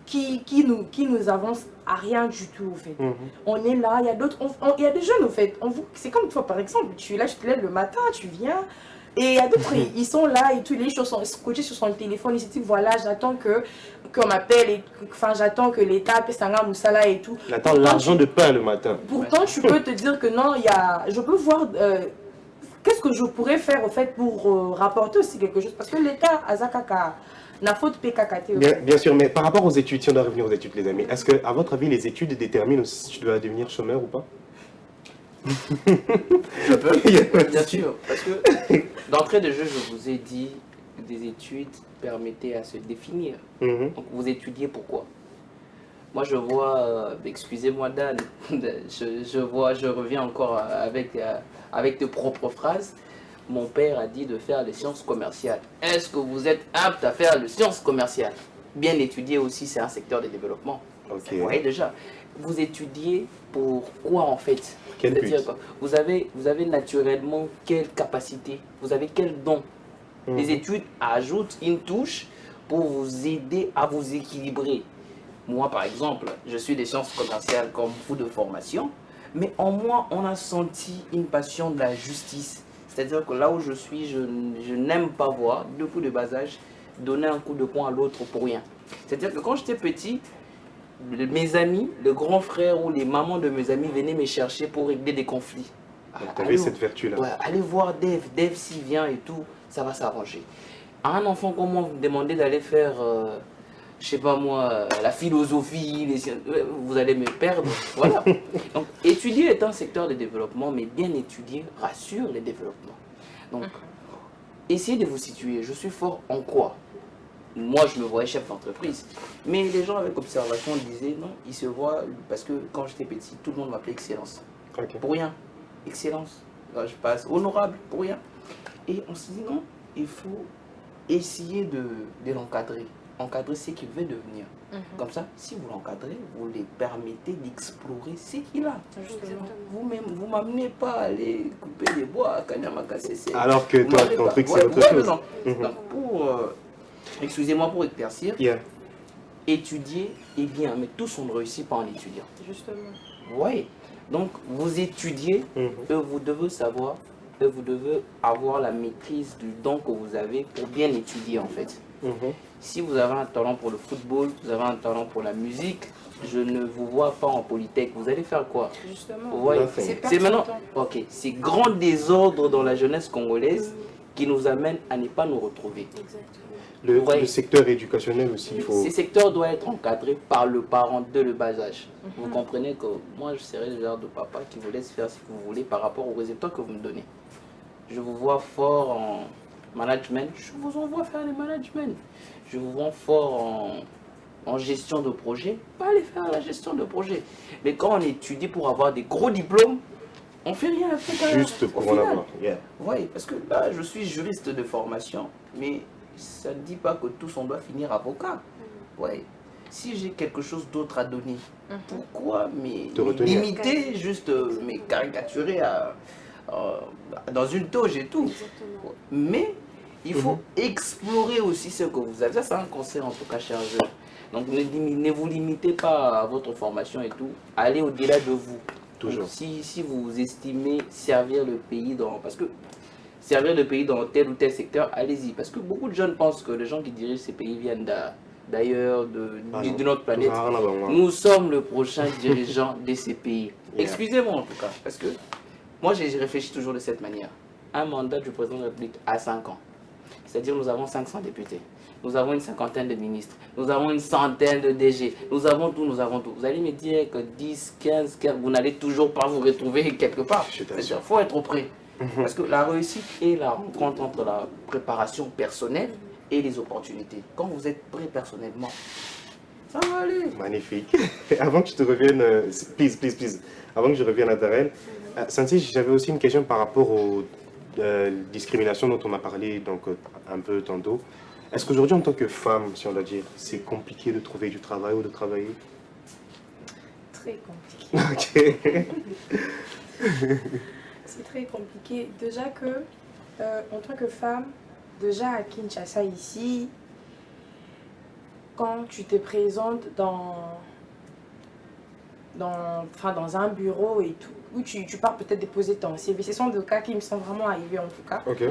[SPEAKER 6] qui nous avancent à rien du tout, en fait. On est là, il y a d'autres, il y a des jeunes, en fait. C'est comme toi, par exemple, tu es là, tu te lèves le matin, tu viens, et il y a d'autres, ils sont là, et tous les choses sont scotchés sur son téléphone, ils se disent, voilà, j'attends qu'on m'appelle, enfin, j'attends que l'État paie Sanga Moussala et tout.
[SPEAKER 2] J'attends l'argent de pain le matin.
[SPEAKER 6] Pourtant, tu peux te dire que non, je peux voir... qu'est-ce que je pourrais faire, en fait, pour rapporter aussi quelque chose? Parce que l'État, Azakaka, n'a faute PKKT.
[SPEAKER 2] Bien sûr, mais par rapport aux études, si on doit revenir aux études, les amis, est-ce que, à votre avis, les études déterminent si tu dois devenir chômeur ou pas?
[SPEAKER 3] Je peux, bien sûr. Parce que d'entrée de jeu, je vous ai dit que des études permettaient à se définir. Donc vous étudiez pourquoi? Moi je vois, excusez-moi Dan, je reviens encore avec tes propres phrases. Mon père a dit de faire les sciences commerciales. Est-ce que vous êtes apte à faire les sciences commerciales? Bien étudier aussi, c'est un secteur de développement.
[SPEAKER 2] Ok.
[SPEAKER 3] Vous voyez déjà. Vous étudiez pour quoi en fait?
[SPEAKER 2] Quel
[SPEAKER 3] C'est-à-dire
[SPEAKER 2] but?
[SPEAKER 3] quoi? Vous avez naturellement quelle capacité? Vous avez quel don? Les études ajoutent une touche pour vous aider à vous équilibrer. Moi, par exemple, je suis des sciences commerciales comme vous de formation, mais en moi, on a senti une passion de la justice. C'est-à-dire que là où je suis, je n'aime pas voir, depuis le bas âge, donner un coup de poing à l'autre pour rien. C'est-à-dire que quand j'étais petit, mes amis, le grand frère ou les mamans de mes amis venaient me chercher pour régler des conflits.
[SPEAKER 2] Tu avais cette vertu-là.
[SPEAKER 3] Ouais, allez voir Dave s'il vient et tout, ça va s'arranger. À un enfant, comment vous demandez d'aller faire, je sais pas moi, la philosophie, les sciences, vous allez me perdre. Voilà. Donc, étudier est un secteur de développement, mais bien étudier rassure les développements. Donc, essayez de vous situer. Je suis fort en quoi? Moi, je me voyais chef d'entreprise. Mais les gens avec observation disaient non, ils se voient, parce que quand j'étais petit, tout le monde m'appelait Excellence.
[SPEAKER 2] Ok.
[SPEAKER 3] Pour rien. Excellence. Là, je passe honorable, pour rien. Et on se dit non, il faut essayer de l'encadrer. Encadrer ce qu'il veut devenir. Comme ça, si vous l'encadrez, vous les permettez d'explorer ce qu'il a. Vous-même, vous ne m'amenez pas à aller couper des bois à Kanyamaka CC.
[SPEAKER 2] Alors que toi, ton truc, c'est autre chose.
[SPEAKER 3] Non. Donc, excusez-moi pour éclaircir,
[SPEAKER 2] Yeah.
[SPEAKER 3] étudier est bien, mais tous on ne réussit pas en étudiant.
[SPEAKER 6] Justement.
[SPEAKER 3] Oui. Donc, vous étudiez, et vous devez savoir, et vous devez avoir la maîtrise du don que vous avez pour bien étudier en fait. Si vous avez un talent pour le football, vous avez un talent pour la musique, je ne vous vois pas en polytech. Vous allez faire quoi?
[SPEAKER 6] Justement.
[SPEAKER 3] Ouais.
[SPEAKER 2] C'est
[SPEAKER 3] C'est maintenant, ok, c'est grand désordre dans la jeunesse congolaise qui nous amène à ne pas nous retrouver.
[SPEAKER 2] Le secteur éducationnel aussi, il faut...
[SPEAKER 3] Ces secteurs doivent être encadrés par le parent dès le bas âge. Vous comprenez que moi, je serai le genre de papa qui vous laisse faire ce que vous voulez par rapport aux résultats que vous me donnez. Je vous vois fort en management, je vous envoie faire le management. Je vous vois fort en gestion de projet, pas aller faire la gestion de projet. Mais quand on étudie pour avoir des gros diplômes, on fait rien avec
[SPEAKER 2] Juste pour en avoir. Yeah.
[SPEAKER 3] Oui, parce que là, je suis juriste de formation, mais ça ne dit pas que tous on doit finir avocat. Ouais. Si j'ai quelque chose d'autre à donner, pourquoi me limiter, juste me caricaturer dans une toge et tout.
[SPEAKER 5] Exactement.
[SPEAKER 3] Mais il faut explorer aussi ce que vous avez. Ça, c'est un conseil en tout cas, chers jeunes. Donc ne vous limitez pas à votre formation et tout. Allez au-delà de vous.
[SPEAKER 2] Toujours.
[SPEAKER 3] Donc, si vous estimez servir le pays parce que servir le pays dans tel ou tel secteur, allez-y. Parce que beaucoup de jeunes pensent que les gens qui dirigent ces pays viennent d'ailleurs, de notre planète. Nous sommes le prochain dirigeant de ces pays. Excusez-moi en tout cas, parce que moi j'ai réfléchi toujours de cette manière. Un mandat du président de la République à 5 ans. C'est-à-dire nous avons 500 députés. Nous avons une cinquantaine de ministres, nous avons une centaine de DG, nous avons tout, nous avons tout. Vous allez me dire que 10, 15, vous n'allez toujours pas vous retrouver quelque part. Il faut être prêt. Parce que la réussite est la rencontre entre la préparation personnelle et les opportunités. Quand vous êtes prêt personnellement, ça va aller.
[SPEAKER 2] Magnifique. Avant que je te revienne, please. Avant que je revienne à Darel, Santi, j'avais aussi une question par rapport aux discriminations dont on a parlé donc, un peu tantôt. Est-ce qu'aujourd'hui, en tant que femme, si on doit dire, c'est compliqué de trouver du travail ou de travailler?
[SPEAKER 6] Très compliqué.
[SPEAKER 2] Ok.
[SPEAKER 6] C'est très compliqué. Déjà que, en tant que femme, déjà à Kinshasa ici, quand tu te présentes dans un bureau et tout, où tu pars peut-être déposer ton CV, ce sont des cas qui me sont vraiment arrivés en tout cas.
[SPEAKER 2] Ok.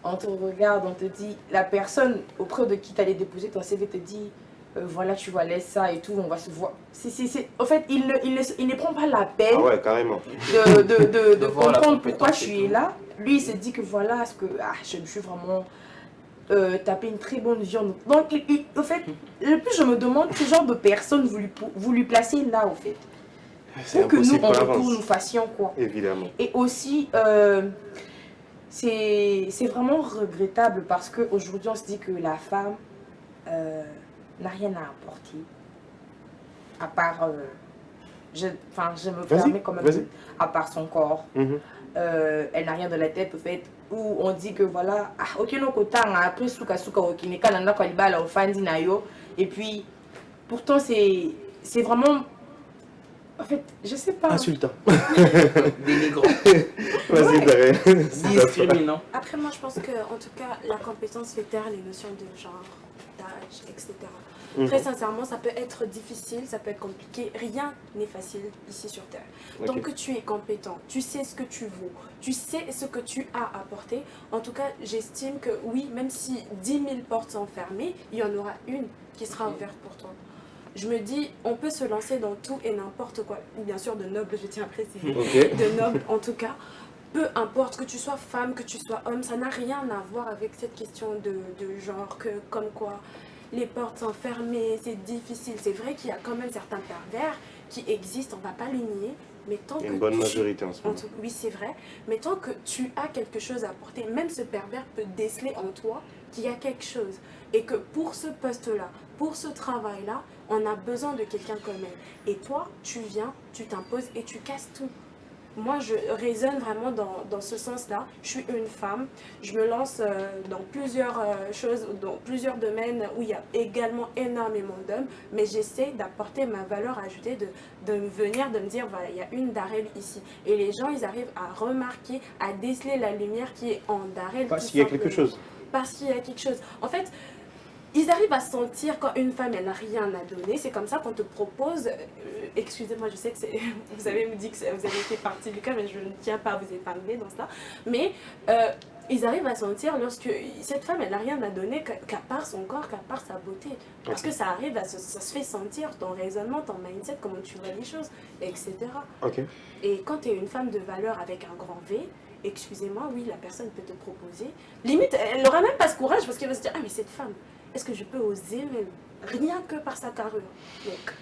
[SPEAKER 6] On te regarde, on te dit, la personne auprès de qui tu allais déposer ton CV te dit, voilà, tu vas laisser ça et tout, on va se voir. En fait, il ne prend pas la peine de comprendre pourquoi je suis là. Lui, il se dit que voilà, je me suis vraiment tapé une très bonne viande. Donc, en fait, le plus je me demande ce genre de personne vous lui placez là, en fait. Pour que nous, en retour, nous fassions quoi.
[SPEAKER 2] Évidemment.
[SPEAKER 6] Et aussi, c'est vraiment regrettable parce qu'aujourd'hui, on se dit que la femme n'a rien à apporter. À part, je me permets quand même, à part son corps. Elle n'a rien de la tête, au fait. Où on dit que voilà, après et puis, pourtant, c'est vraiment. En fait, je sais pas.
[SPEAKER 2] Insultant.
[SPEAKER 3] Dénigrant.
[SPEAKER 2] Vas-y, Darel.
[SPEAKER 3] Discriminant.
[SPEAKER 5] Après, moi, je pense que, en tout cas, la compétence fait taire les notions de genre, d'âge, etc. Très sincèrement, ça peut être difficile, ça peut être compliqué. Rien n'est facile ici sur Terre. Tant que tu es compétent, tu sais ce que tu vaux, tu sais ce que tu as apporté. En tout cas, j'estime que oui, même si 10 000 portes sont fermées, il y en aura une qui sera ouverte pour toi. Je me dis, on peut se lancer dans tout et n'importe quoi. Bien sûr, de noble, je tiens à préciser. De noble, en tout cas. Peu importe que tu sois femme, que tu sois homme, ça n'a rien à voir avec cette question de genre, comme quoi les portes sont fermées, c'est difficile. C'est vrai qu'il y a quand même certains pervers qui existent, on ne va pas les nier. Mais tant que
[SPEAKER 2] une bonne majorité en ce moment.
[SPEAKER 5] Oui, c'est vrai. Mais tant que tu as quelque chose à apporter, même ce pervers peut déceler en toi qu'il y a quelque chose. Et que pour ce poste-là, pour ce travail-là, on a besoin de quelqu'un comme elle. Et toi, tu viens, tu t'imposes et tu casses tout. Moi, je raisonne vraiment dans ce sens-là. Je suis une femme, je me lance dans plusieurs choses, dans plusieurs domaines où il y a également énormément d'hommes, mais j'essaie d'apporter ma valeur ajoutée, de venir, de me dire, voilà, il y a une Darel ici. Et les gens, ils arrivent à remarquer, à déceler la lumière qui est en Darel.
[SPEAKER 2] Parce qu'il y a quelque chose.
[SPEAKER 5] Parce qu'il y a quelque chose. En fait, ils arrivent à sentir quand une femme, elle n'a rien à donner. C'est comme ça qu'on te propose, excusez-moi, je sais que vous avez me dit que vous avez fait partie du cas, mais je ne tiens pas à vous épargner dans cela. Mais ils arrivent à sentir lorsque cette femme, elle n'a rien à donner qu'à part son corps, qu'à part sa beauté. Parce que ça arrive, ça se fait sentir ton raisonnement, ton mindset, comment tu vois les choses, etc. Et quand tu es une femme de valeur avec un grand V, excusez-moi, oui, la personne peut te proposer. Limite, elle n'aura même pas ce courage parce qu'elle va se dire, ah mais cette femme, est-ce que je peux oser même, rien que par sa carrure. Donc,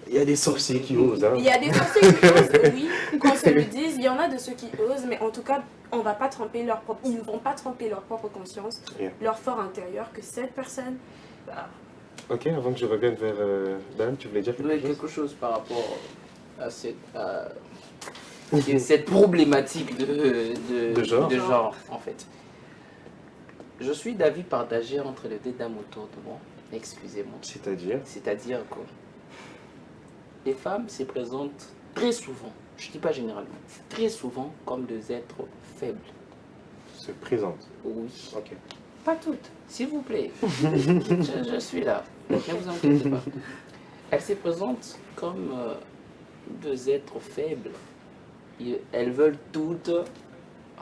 [SPEAKER 2] il y a des sorciers qui osent. Hein.
[SPEAKER 5] Il y a des sorciers qui osent, oui, qu'on se le dise. Il y en a de ceux qui osent, mais en tout cas, on va pas tromper ils ne vont pas tromper leur propre conscience, leur fort intérieur, que cette personne... Bah...
[SPEAKER 2] Ok, avant que je revienne vers Dan, tu voulais dire quelque chose?
[SPEAKER 3] Quelque chose par rapport à cette... cette problématique de genre, en fait. Je suis d'avis partagé entre les deux dames autour de moi. Excusez-moi. C'est-à-dire que les femmes se présentent très souvent, je ne dis pas généralement, très souvent comme des êtres faibles.
[SPEAKER 2] Se présentent?
[SPEAKER 3] Oui.
[SPEAKER 2] Ok.
[SPEAKER 3] Pas toutes, s'il vous plaît. je suis là. Ne vous inquiétez pas. Elles se présentent comme des êtres faibles. Elles veulent toutes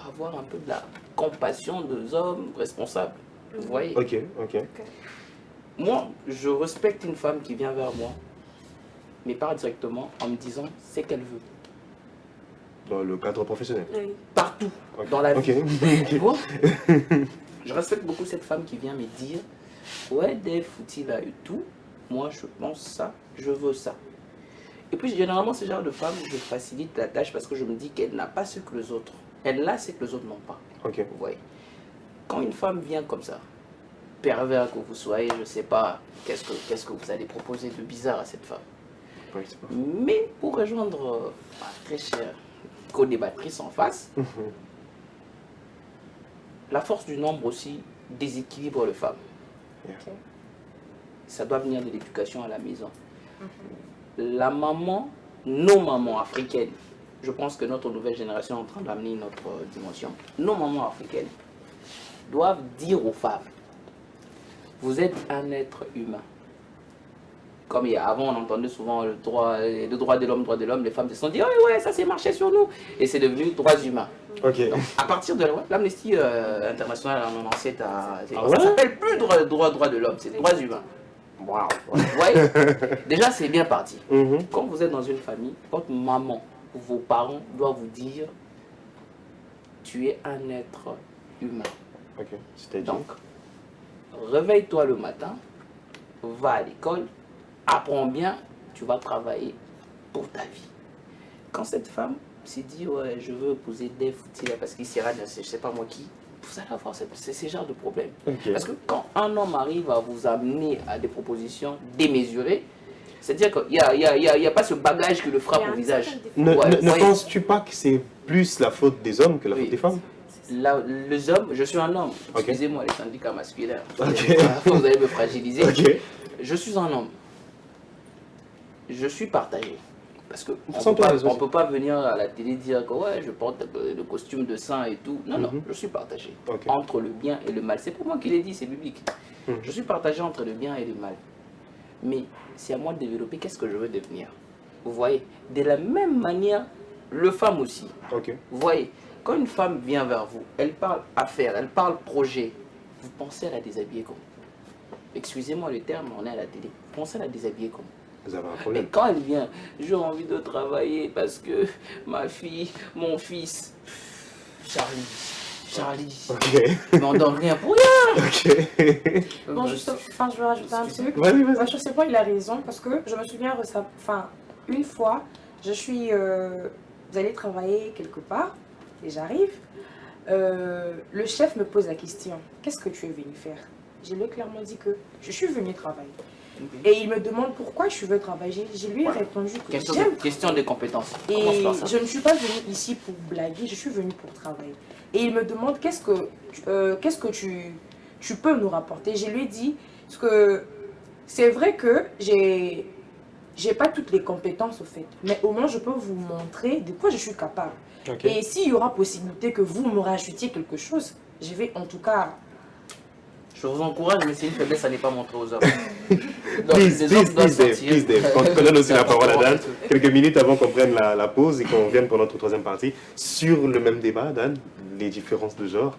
[SPEAKER 3] avoir un peu de la compassion des hommes responsables. Vous voyez?
[SPEAKER 2] Ok.
[SPEAKER 3] Moi, je respecte une femme qui vient vers moi, mais pas directement en me disant ce qu'elle veut.
[SPEAKER 2] Dans le cadre professionnel?
[SPEAKER 5] Oui.
[SPEAKER 3] Partout, dans la vie.
[SPEAKER 2] Ok.
[SPEAKER 3] Tu vois? Je respecte beaucoup cette femme qui vient me dire ouais, Dave, faut-il là et tout. Moi, je pense ça, je veux ça. Et puis, généralement, ce genre de femme, je facilite la tâche parce que je me dis qu'elle n'a pas ce que les autres. Elle a ce que les autres n'ont pas.
[SPEAKER 2] Ok.
[SPEAKER 3] Vous voyez? Quand une femme vient comme ça, pervers que vous soyez, je ne sais pas, qu'est-ce que vous allez proposer de bizarre à cette femme.
[SPEAKER 2] Oui, c'est pas...
[SPEAKER 3] Mais pour rejoindre ma très chère co-débattrice en face, la force du nombre aussi déséquilibre les femmes.
[SPEAKER 2] Yeah.
[SPEAKER 3] Ça doit venir de l'éducation à la maison. La maman, nos mamans africaines, je pense que notre nouvelle génération est en train d'amener une autre dimension. Nos mamans africaines doivent dire aux femmes, vous êtes un être humain. Comme avant, on entendait souvent le droit de l'homme, les femmes se sont dit, oh, ouais, ça s'est marché sur nous. Et c'est devenu droits humains.
[SPEAKER 2] Ok.
[SPEAKER 3] Donc, à partir de l'Amnesty internationale en 97,
[SPEAKER 2] ouais?
[SPEAKER 3] ça s'appelle plus droit de l'homme, c'est droits humains.
[SPEAKER 2] Waouh.
[SPEAKER 3] Vous voyez? Déjà, c'est bien parti.
[SPEAKER 2] Mhm.
[SPEAKER 3] Quand vous êtes dans une famille, votre maman ou vos parents doivent vous dire, tu es un être humain.
[SPEAKER 2] Ok. C'est-à-dire?
[SPEAKER 3] Donc, réveille-toi le matin, va à l'école, apprends bien, tu vas travailler pour ta vie. Quand cette femme s'est dit, ouais, je veux épouser Dave Foutila parce qu'il sera, je ne sais pas moi qui, vous allez avoir ce genre de problème.
[SPEAKER 2] Ok.
[SPEAKER 3] Parce que quand un homme arrive à vous amener à des propositions démesurées, c'est-à-dire qu'il n'y a pas ce bagage que le frappe au visage.
[SPEAKER 2] Ne penses-tu pas que c'est plus la faute des hommes que la faute des femmes?
[SPEAKER 3] Les hommes, je suis un homme.
[SPEAKER 2] Ok.
[SPEAKER 3] Excusez-moi les syndicats masculins.
[SPEAKER 2] Ok.
[SPEAKER 3] Vous allez me fragiliser.
[SPEAKER 2] Ok.
[SPEAKER 3] Je suis un homme. Je suis partagé. Parce qu'on
[SPEAKER 2] Sans
[SPEAKER 3] ne peut pas venir à la télé dire que ouais, je porte le costume de saint et tout. Non, non, je suis partagé.
[SPEAKER 2] Ok.
[SPEAKER 3] Entre le bien et le mal. C'est pas moi qui l'ai dit, c'est biblique. Je suis partagé entre le bien et le mal. Mais c'est à moi de développer qu'est-ce que je veux devenir. Vous voyez? De la même manière, le femme aussi.
[SPEAKER 2] Ok.
[SPEAKER 3] Vous voyez? Quand une femme vient vers vous, elle parle affaires, elle parle projet, vous pensez à la déshabiller comme? Excusez-moi le terme, on est à la télé. Pensez à la déshabiller comme?
[SPEAKER 2] Vous avez un
[SPEAKER 3] Mais
[SPEAKER 2] problème.
[SPEAKER 3] quand elle vient, j'ai envie de travailler parce que ma fille, mon fils, Charlie,
[SPEAKER 2] Ok.
[SPEAKER 3] mais on donne rien pour rien.
[SPEAKER 2] Ok.
[SPEAKER 6] Bon, juste, je veux rajouter un truc.
[SPEAKER 2] Vas-y,
[SPEAKER 6] Moi,
[SPEAKER 2] vas-y.
[SPEAKER 6] sur ce point, il a raison parce que je me souviens, une fois, vous allez travailler quelque part et j'arrive. Le chef me pose la question, qu'est-ce que tu es venu faire? Je lui ai clairement dit que je suis venu travailler. Et il me demande pourquoi je veux travailler. Je lui ai répondu que j'aime.
[SPEAKER 3] Question de compétences.
[SPEAKER 6] Et je ne suis pas venue ici pour blaguer, je suis venue pour travailler. Et il me demande qu'est-ce que tu peux nous rapporter. Je lui ai dit que c'est vrai que j'ai pas toutes les compétences au fait, mais au moins je peux vous montrer de quoi je suis capable.
[SPEAKER 2] Ok.
[SPEAKER 6] Et s'il y aura possibilité que vous me rajoutiez quelque chose, je vais en tout cas...
[SPEAKER 3] Je vous encourage, mais c'est une faiblesse à ne pas montrer aux hommes.
[SPEAKER 2] Please, Dave. Qu'on donne aussi la parole à Dan. Quelques minutes avant qu'on prenne la pause et qu'on vienne pour notre troisième partie. Sur le même débat, Dan, les différences de genre.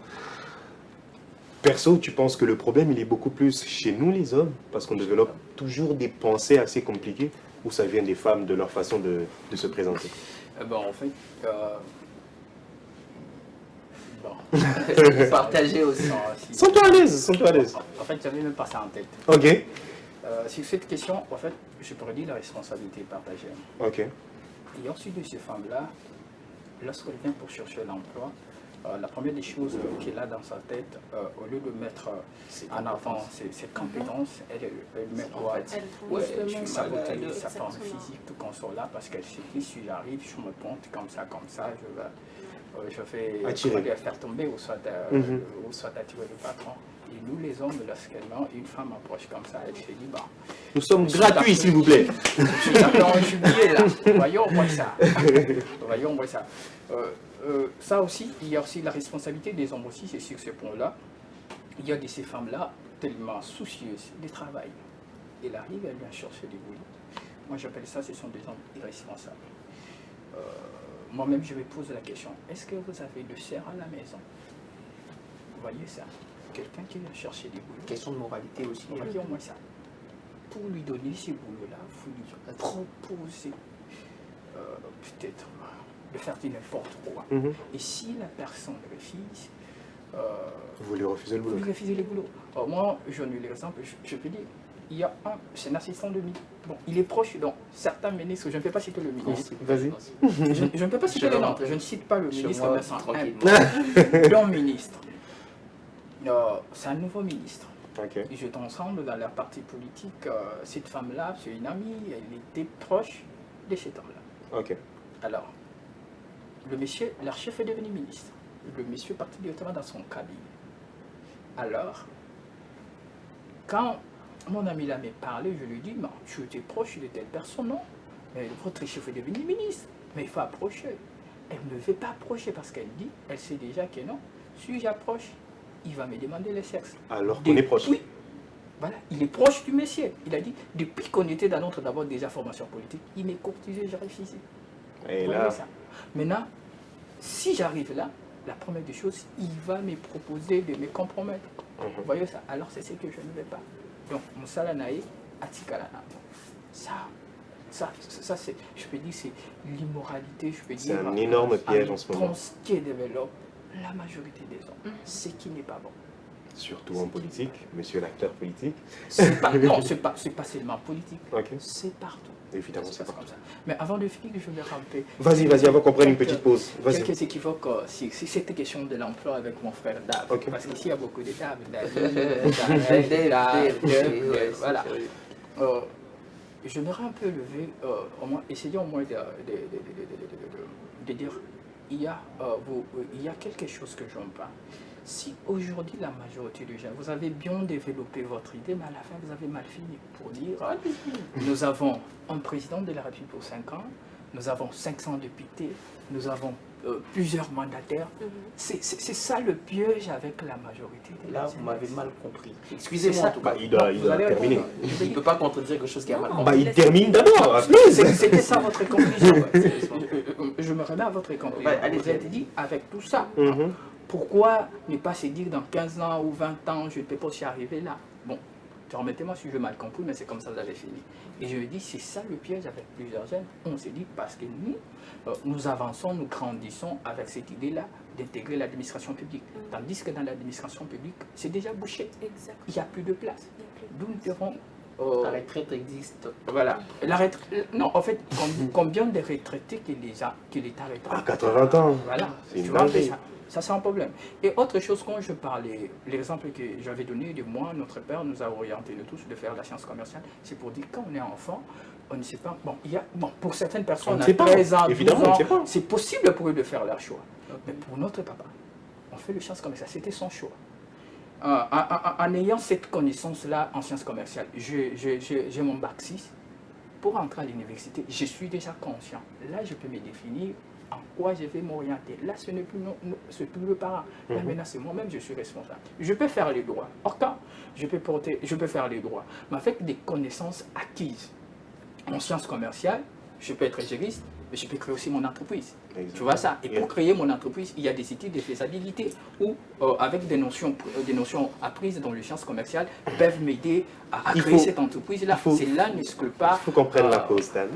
[SPEAKER 2] Perso, tu penses que le problème, il est beaucoup plus chez nous, les hommes, parce qu'on développe toujours des pensées assez compliquées, ou ça vient des femmes, de leur façon de se présenter?
[SPEAKER 4] En fait,
[SPEAKER 3] Partagez aussi.
[SPEAKER 2] Sens-toi à l'aise, sens-toi à l'aise.
[SPEAKER 4] En fait, j'avais même pas ça en tête.
[SPEAKER 2] Ok.
[SPEAKER 4] Sur cette question, en fait, je pourrais dire la responsabilité partagée.
[SPEAKER 2] Ok.
[SPEAKER 4] Et ensuite de ces femmes-là, lorsqu'elles viennent pour chercher l'emploi, La première des choses qu'il a dans sa tête, au lieu de mettre en avant ses compétences, elle met quoi? Ouais, je vais saboter sa forme physique, tout qu'on soit là, parce qu'elle sait que si j'arrive, je me ponte comme ça, je vais faire tomber ou soit attirer le patron. Et nous, les hommes, lorsqu'elle une femme approche comme ça, elle se dit, bah,
[SPEAKER 2] nous sommes gratuits, s'il vous plaît.
[SPEAKER 4] Je suis d'accord en juillet, là. Voyons, moi ça. Voyons, moi ça. Ça aussi, il y a aussi la responsabilité des hommes aussi, c'est sur ce point-là. Il y a de ces femmes-là tellement soucieuses du travail. Elle arrive, elle vient chercher des boulots. Moi, j'appelle ça, ce sont des hommes irresponsables. Moi-même, je vais poser la question, est-ce que vous avez de serre à la maison? Vous voyez ça? Quelqu'un qui vient chercher des boulots.
[SPEAKER 3] Question de moralité aussi.
[SPEAKER 4] Voyons moi ça. Pour lui donner ces boulots-là, il faut lui proposer peut-être de faire du n'importe quoi. Et si la personne refuse,
[SPEAKER 2] vous lui refusez le boulot.
[SPEAKER 4] Vous lui refusez le boulot. Moi, j'en ai l'exemple, je peux dire, il y a c'est un assistant de ministre. Bon, il est proche dans certains ministres, je ne peux pas citer le ministre.
[SPEAKER 2] Vas-y.
[SPEAKER 4] Je ne peux pas citer le nom, je ne cite pas le ministre, mais c'est un ministre. C'est un nouveau ministre.
[SPEAKER 2] Okay.
[SPEAKER 4] Ils étaient ensemble dans la partie politique. Cette femme-là, c'est une amie, elle était proche de cet homme-là.
[SPEAKER 2] Okay.
[SPEAKER 4] Alors, le monsieur, leur chef est devenu ministre. Le monsieur est parti directement dans son cabinet. Alors, quand mon ami là m'a parlé, je lui ai dit, non, tu étais proche de telle personne, non? Mais votre chef est devenu ministre. Mais il faut approcher. Elle ne veut pas approcher parce qu'elle dit, elle sait déjà que non. Si j'approche, il va me demander le sexe.
[SPEAKER 2] Alors qu'on est proche.
[SPEAKER 4] Oui. Voilà, il est proche du monsieur. Il a dit, depuis qu'on était dans notre d'abord déjà formation politique, il m'est courtisé, j'ai refusé.
[SPEAKER 2] Et là...
[SPEAKER 4] Ça. Maintenant, si j'arrive là, la première des choses, il va me proposer de me compromettre. Vous voyez ça? Alors c'est ce que je ne veux pas. Donc, mon salanaï, atikalana. Ça c'est, je peux dire, c'est l'immoralité, je peux dire.
[SPEAKER 2] C'est un énorme piège en ce moment.
[SPEAKER 4] Dans ce qui développe la majorité des hommes, ce qui n'est pas bon.
[SPEAKER 2] Surtout en politique, monsieur l'acteur politique.
[SPEAKER 4] Non, c'est pas seulement politique,
[SPEAKER 2] Okay.
[SPEAKER 4] c'est partout.
[SPEAKER 2] Évidemment, c'est
[SPEAKER 4] comme ça. Mais avant de finir, je vais ramper.
[SPEAKER 2] Vas-y, avant qu'on prenne une petite pause.
[SPEAKER 4] Quelques équivoques, si c'était question de l'emploi avec mon frère Dave. Okay. Parce qu'ici, il y a beaucoup de Dave. Voilà. J'aimerais un peu lever, au moins, essayer au moins de dire, il y a quelque chose que j'aime pas. Si aujourd'hui la majorité des gens, vous avez bien développé votre idée, mais à la fin vous avez mal fini pour dire, nous avons un président de la République pour 5 ans, nous avons 500 députés, nous avons plusieurs mandataires. C'est ça le piège avec la majorité.
[SPEAKER 3] Là, vous m'avez mal compris. Excusez-moi en tout cas.
[SPEAKER 2] Il doit terminer.
[SPEAKER 3] Il ne peut pas contredire quelque chose qui a mal compris.
[SPEAKER 2] Il termine d'abord.
[SPEAKER 4] C'était ça votre conclusion. Je me remets à votre conclusion. Vous avez dit, avec tout ça, pourquoi ne pas se dire dans 15 ans ou 20 ans, je ne peux pas y arriver là? Bon, permettez-moi si je mal compris, mais c'est comme ça que vous avez fini. Et je dis, c'est ça le piège avec plusieurs jeunes. On s'est dit, parce que nous avançons, nous grandissons avec cette idée-là d'intégrer l'administration publique. Tandis que dans l'administration publique, c'est déjà bouché.
[SPEAKER 5] Exact.
[SPEAKER 4] Il n'y a plus de place. D'où nous devons...
[SPEAKER 3] la retraite existe.
[SPEAKER 4] Voilà. La retraite, non, en fait, combien de retraités qu'il est arrêté?
[SPEAKER 2] À 80 ans.
[SPEAKER 4] Voilà.
[SPEAKER 2] C'est une
[SPEAKER 4] dinguerie. Ça, c'est un problème. Et autre chose, quand je parlais, l'exemple que j'avais donné de moi, notre père nous a orientés nous tous de faire la science commerciale, c'est pour dire quand on est enfant, on ne sait pas. Bon, pour certaines personnes, à 13 ans, 12 ans, c'est possible pour eux de faire leur choix. Mais pour notre papa, on fait le science commerciale, c'était son choix. En ayant cette connaissance-là en sciences commerciales, j'ai mon bac 6. Pour entrer à l'université, je suis déjà conscient. Là, je peux me définir en quoi je vais m'orienter. Là, ce n'est plus le parent. Là, maintenant, c'est moi-même, je suis responsable. Je peux faire les droits. Or, quand je peux faire les droits, mais avec des connaissances acquises en sciences commerciales, je peux être juriste, mais je peux créer aussi mon entreprise. Exactement. Tu vois ça? Et pour créer mon entreprise, il y a des études de faisabilité où, avec des notions apprises dans les sciences commerciales, peuvent m'aider à créer cette entreprise-là. Cela n'exclut pas...
[SPEAKER 2] Il faut qu'on prenne la pause, Dan.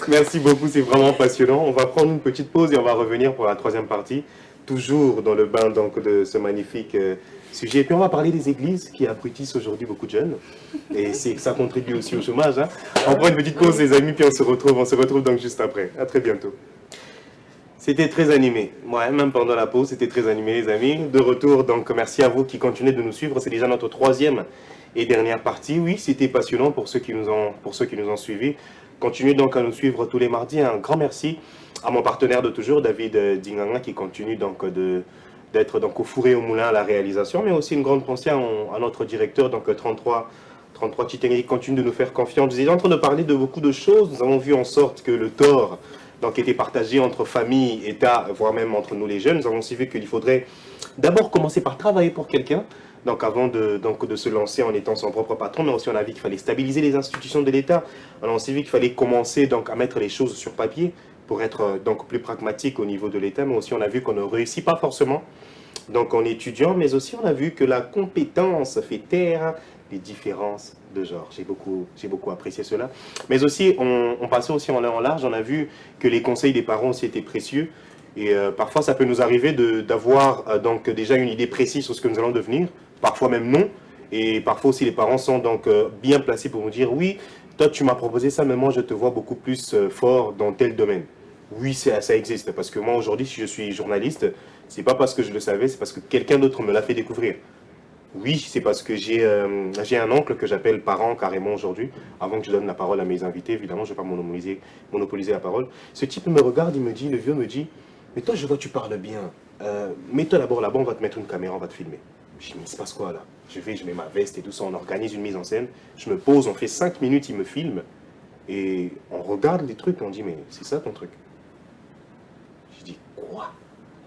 [SPEAKER 2] Merci beaucoup, c'est vraiment passionnant. On va prendre une petite pause et on va revenir pour la troisième partie, toujours dans le bain donc, de ce magnifique sujet. Et puis on va parler des églises qui abrutissent aujourd'hui beaucoup de jeunes. Et ça contribue aussi au chômage. Hein. On prend une petite pause les amis, puis on se retrouve donc juste après. À très bientôt. C'était très animé. Ouais, même pendant la pause, c'était très animé, les amis. De retour, donc merci à vous qui continuez de nous suivre. C'est déjà notre troisième et dernière partie. Oui, c'était passionnant pour ceux qui nous ont suivis. Continuez donc à nous suivre tous les mardis. Un grand merci à mon partenaire de toujours, David Dinganga, qui continue donc d'être donc au four et au moulin à la réalisation, mais aussi une grande pensée à notre directeur, donc 33 Chitengui, qui continue de nous faire confiance. Vous êtes en train de parler de beaucoup de choses. Nous avons vu en sorte que le tort donc, était partagé entre famille, État, voire même entre nous les jeunes. Nous avons aussi vu qu'il faudrait d'abord commencer par travailler pour quelqu'un, donc avant de se lancer en étant son propre patron, mais aussi on a vu qu'il fallait stabiliser les institutions de l'État. On a aussi vu qu'il fallait commencer donc à mettre les choses sur papier pour être donc plus pragmatique au niveau de l'État, mais aussi on a vu qu'on ne réussit pas forcément donc en étudiant, mais aussi on a vu que la compétence fait taire les différences de genre. J'ai beaucoup apprécié cela. Mais aussi, on passait aussi en large, on a vu que les conseils des parents aussi étaient précieux. Et parfois, ça peut nous arriver d'avoir donc déjà une idée précise sur ce que nous allons devenir, parfois même non. Et parfois aussi, les parents sont donc bien placés pour nous dire « Oui, toi, tu m'as proposé ça, mais moi, je te vois beaucoup plus fort dans tel domaine. » Oui, ça existe, parce que moi, aujourd'hui, si je suis journaliste, c'est pas parce que je le savais, c'est parce que quelqu'un d'autre me l'a fait découvrir. Oui, c'est parce que j'ai un oncle que j'appelle parent carrément aujourd'hui. Avant que je donne la parole à mes invités, évidemment, je ne vais pas monopoliser la parole. Ce type me regarde, le vieux me dit, mais toi, je vois, tu parles bien. Mets-toi d'abord là-bas, on va te mettre une caméra, on va te filmer. Je dis, mais il se passe quoi là? Je mets ma veste et tout ça, on organise une mise en scène. Je me pose, on fait 5 minutes, il me filme. Et on regarde les trucs, on dit, mais c'est ça ton truc? Je dis, quoi?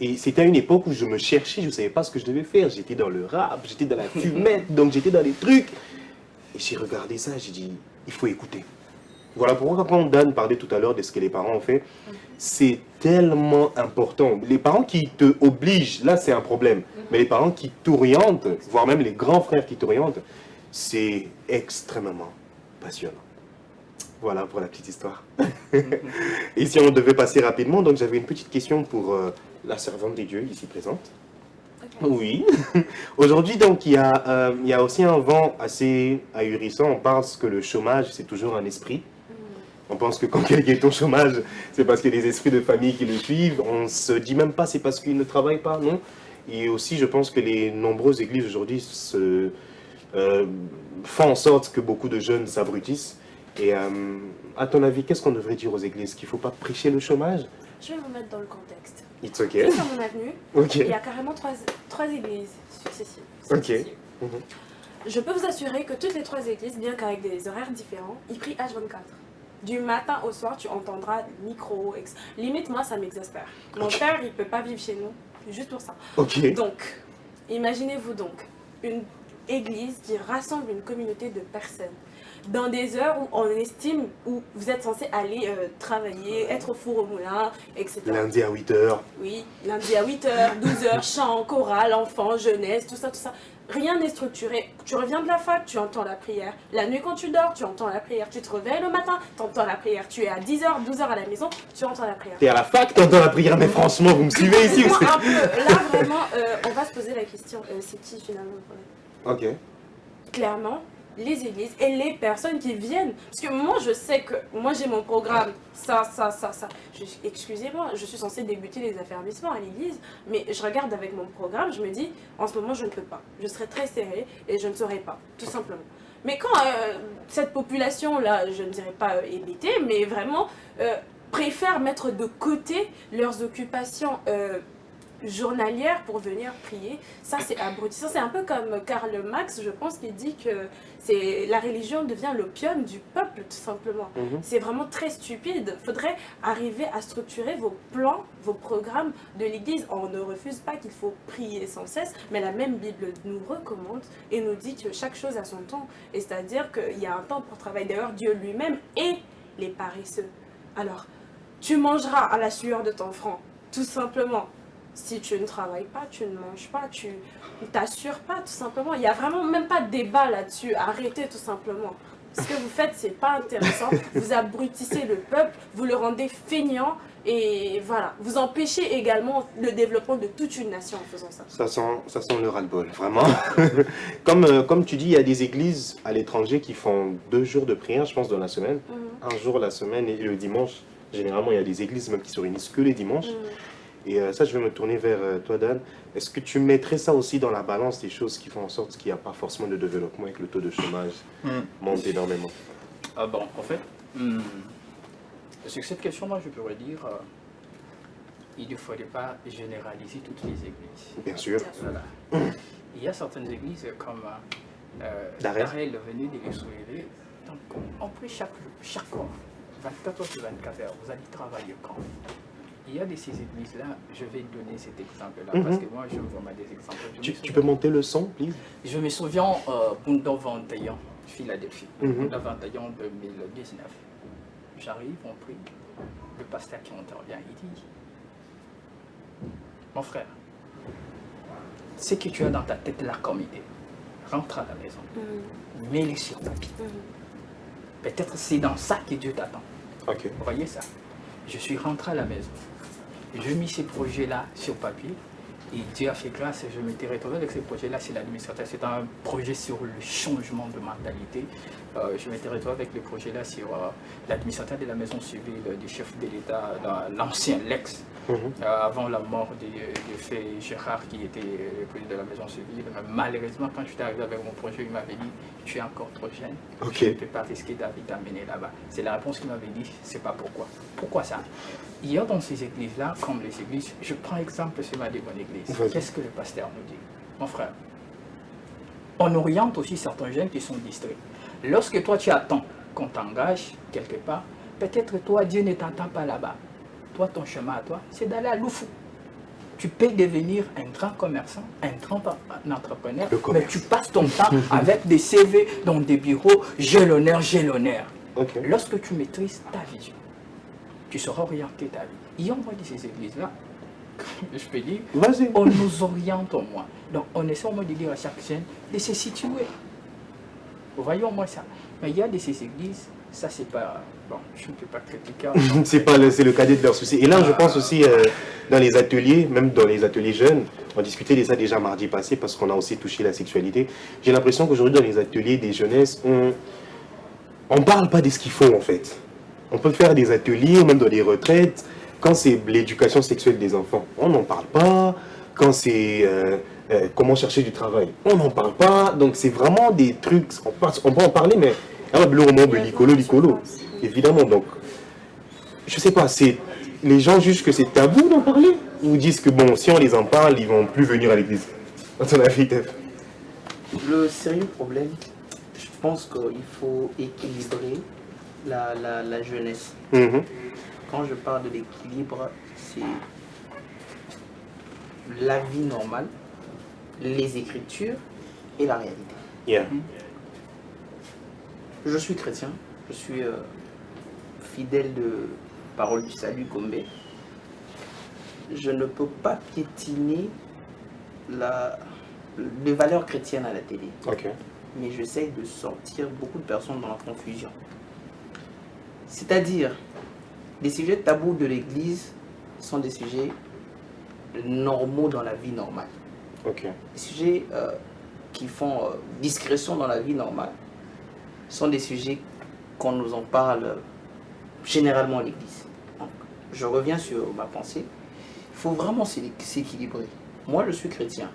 [SPEAKER 2] Et c'était à une époque où je me cherchais, je ne savais pas ce que je devais faire. J'étais dans le rap, j'étais dans la fumette, donc j'étais dans les trucs. Et j'ai regardé ça, j'ai dit, il faut écouter. Voilà pourquoi quand Dan parlait tout à l'heure de ce que les parents ont fait, c'est tellement important. Les parents qui te obligent, là c'est un problème. Mais les parents qui t'orientent, voire même les grands frères qui t'orientent, c'est extrêmement passionnant. Voilà pour la petite histoire. Et si on devait passer rapidement, donc j'avais une petite question pour la servante des dieux ici présente. Okay. Oui. Aujourd'hui, donc, il y a aussi un vent assez ahurissant. On pense que le chômage, c'est toujours un esprit. On pense que quand quelqu'un est au chômage, c'est parce qu'il y a des esprits de famille qui le suivent. On ne se dit même pas c'est parce qu'il ne travaille pas, non. Et aussi, je pense que les nombreuses églises aujourd'hui font en sorte que beaucoup de jeunes s'abrutissent. Et à ton avis, qu'est-ce qu'on devrait dire aux églises? Qu'il ne faut pas prêcher le chômage?
[SPEAKER 5] Je vais vous mettre dans le contexte.
[SPEAKER 2] It's okay.
[SPEAKER 5] Juste à mon avenue, il y a carrément trois églises successives.
[SPEAKER 2] Ok.
[SPEAKER 5] Je peux vous assurer que toutes les 3 églises, bien qu'avec des horaires différents, ils prient H24. Du matin au soir, tu entendras micro, limite moi ça m'exaspère. Mon père, il ne peut pas vivre chez nous, juste pour ça. Donc, imaginez-vous donc une église qui rassemble une communauté de personnes dans des heures où on estime où vous êtes censé aller travailler, être au four au moulin, etc.
[SPEAKER 2] Lundi à 8h.
[SPEAKER 5] Oui, lundi à 8h, 12h, chant, chorale, enfants, jeunesse, tout ça, tout ça. Rien n'est structuré. Tu reviens de la fac, tu entends la prière. La nuit quand tu dors, tu entends la prière. Tu te réveilles le matin, tu entends la prière. Tu es à 10h, 12h à la maison, tu entends la prière.
[SPEAKER 2] Tu es à la fac, tu entends la prière. Mais franchement, vous me suivez ici ou
[SPEAKER 5] un peu. Là, vraiment, on va se poser la question. C'est qui finalement le problème?
[SPEAKER 2] Ok.
[SPEAKER 5] Clairement, les églises et les personnes qui viennent. Parce que moi, je sais que moi, j'ai mon programme, ça. Excusez-moi, je suis censée débuter les affermissements à l'église, mais je regarde avec mon programme, je me dis, en ce moment, je ne peux pas. Je serai très serrée et je ne saurais pas, tout simplement. Mais quand cette population-là, je ne dirais pas hébétée, mais vraiment préfère mettre de côté leurs occupations journalière pour venir prier, ça c'est abrutissant. C'est un peu comme Karl Marx, je pense, qui dit que la religion devient l'opium du peuple, tout simplement. C'est vraiment très stupide. Il faudrait arriver à structurer vos plans, vos programmes de l'église. On ne refuse pas qu'il faut prier sans cesse, mais la même Bible nous recommande et nous dit que chaque chose a son temps. Et c'est-à-dire qu'il y a un temps pour travailler. D'ailleurs, Dieu lui-même et les paresseux. Alors, tu mangeras à la sueur de ton front, tout simplement. Si tu ne travailles pas, tu ne manges pas, tu ne t'assures pas, tout simplement. Il n'y a vraiment même pas de débat là-dessus. Arrêtez, tout simplement. Ce que vous faites, c'est pas intéressant. Vous abrutissez le peuple, vous le rendez feignant et voilà. Vous empêchez également le développement de toute une nation en faisant ça.
[SPEAKER 2] Ça sent le ras-le-bol, vraiment. Comme tu dis, il y a des églises à l'étranger qui font 2 jours de prière, je pense, dans la semaine. Un jour la semaine et le dimanche. Généralement, il y a des églises même qui se réunissent que les dimanches. Et ça, je vais me tourner vers toi, Dan. Est-ce que tu mettrais ça aussi dans la balance des choses qui font en sorte qu'il n'y a pas forcément de développement et que le taux de chômage monte énormément?
[SPEAKER 4] Ah bon, en fait, sur cette question-là, je pourrais dire il ne faudrait pas généraliser toutes les églises.
[SPEAKER 2] Bien sûr.
[SPEAKER 4] Voilà. Il y a certaines églises comme
[SPEAKER 2] Darrell
[SPEAKER 4] le venu de l'Israël. Donc, on prie chaque 24 heures sur 24 heures. Vous allez travailler quand? Il y a de ces églises-là, je vais donner cet exemple-là, parce que moi, je vois des exemples.
[SPEAKER 2] Tu peux monter le son, please?
[SPEAKER 4] Je me souviens, Bunda 21, Philadelphie, Bunda 21 2019. J'arrive, on prie, le pasteur qui intervient, il dit, mon frère, ce que tu as dans ta tête là comme idée, rentre à la maison, mets-les sur papier. Peut-être c'est dans ça que Dieu t'attend.
[SPEAKER 2] Ok.
[SPEAKER 4] Vous voyez ça? Je suis rentré à la maison. J'ai mis ces projets-là sur papier et Dieu a fait grâce. Je m'étais retrouvé avec ces projets-là. C'est l'administrateur. C'est un projet sur le changement de mentalité. Je m'étais retrouvé avec le projet-là sur l'administrateur de la maison civile du chef de l'État, l'ancien Lex, avant la mort du fait Gérard qui était le président de la maison civile. Malheureusement, quand je suis arrivé avec mon projet, il m'avait dit tu es encore trop jeune. Je ne peux pas risquer David t'amener là-bas. C'est la réponse qu'il m'avait dit, c'est pas pourquoi. Pourquoi ça? Il y a dans ces églises-là, comme les églises, je prends exemple sur ma bonne église. Qu'est-ce que le pasteur nous dit? Mon frère, on oriente aussi certains jeunes qui sont distraits. Lorsque toi tu attends qu'on t'engage quelque part, peut-être toi Dieu ne t'attend pas là-bas. Toi, ton chemin à toi, c'est d'aller à Loufou. Tu peux devenir un grand commerçant, un grand entrepreneur, mais tu passes ton temps avec des CV dans des bureaux, j'ai l'honneur, j'ai l'honneur. Lorsque tu maîtrises ta vision, tu sauras orienter ta vie. Il y a de ces églises-là, je peux dire, on nous oriente au moins. Donc on essaie au moins de dire à chaque jeune de se situer. Vous voyez au moins ça. Mais il y a de ces églises, ça c'est pas... Bon, je ne peux pas critiquer.
[SPEAKER 2] C'est le cadet de leurs soucis. Et là, je pense aussi dans les ateliers, même dans les ateliers jeunes, on discutait de ça déjà mardi passé parce qu'on a aussi touché la sexualité. J'ai l'impression qu'aujourd'hui, dans les ateliers des jeunesses, on ne parle pas de ce qu'il faut en fait. On peut faire des ateliers, même dans des retraites, quand c'est l'éducation sexuelle des enfants. On n'en parle pas. Quand c'est comment chercher du travail, on n'en parle pas. Donc c'est vraiment des trucs, on peut en parler, mais l'icolo, évidemment. Donc, je sais pas, les gens jugent que c'est tabou d'en parler ou disent que bon, si on les en parle, ils vont plus venir à l'église. À ton avis, Tef?
[SPEAKER 3] Le sérieux problème, je pense qu'il faut équilibrer la jeunesse. Quand je parle de l'équilibre, c'est la vie normale, les écritures et la réalité. Je suis chrétien, je suis fidèle de Parole du Salut Gombe. Je ne peux pas piétiner les valeurs chrétiennes à la télé. Mais j'essaie de sortir beaucoup de personnes dans la confusion. C'est-à-dire, les sujets tabous de l'Église sont des sujets normaux dans la vie normale. Les sujets qui font discrétion dans la vie normale sont des sujets qu'on nous en parle généralement à l'Église. Je reviens sur ma pensée. Il faut vraiment s'équilibrer. Moi, je suis chrétien.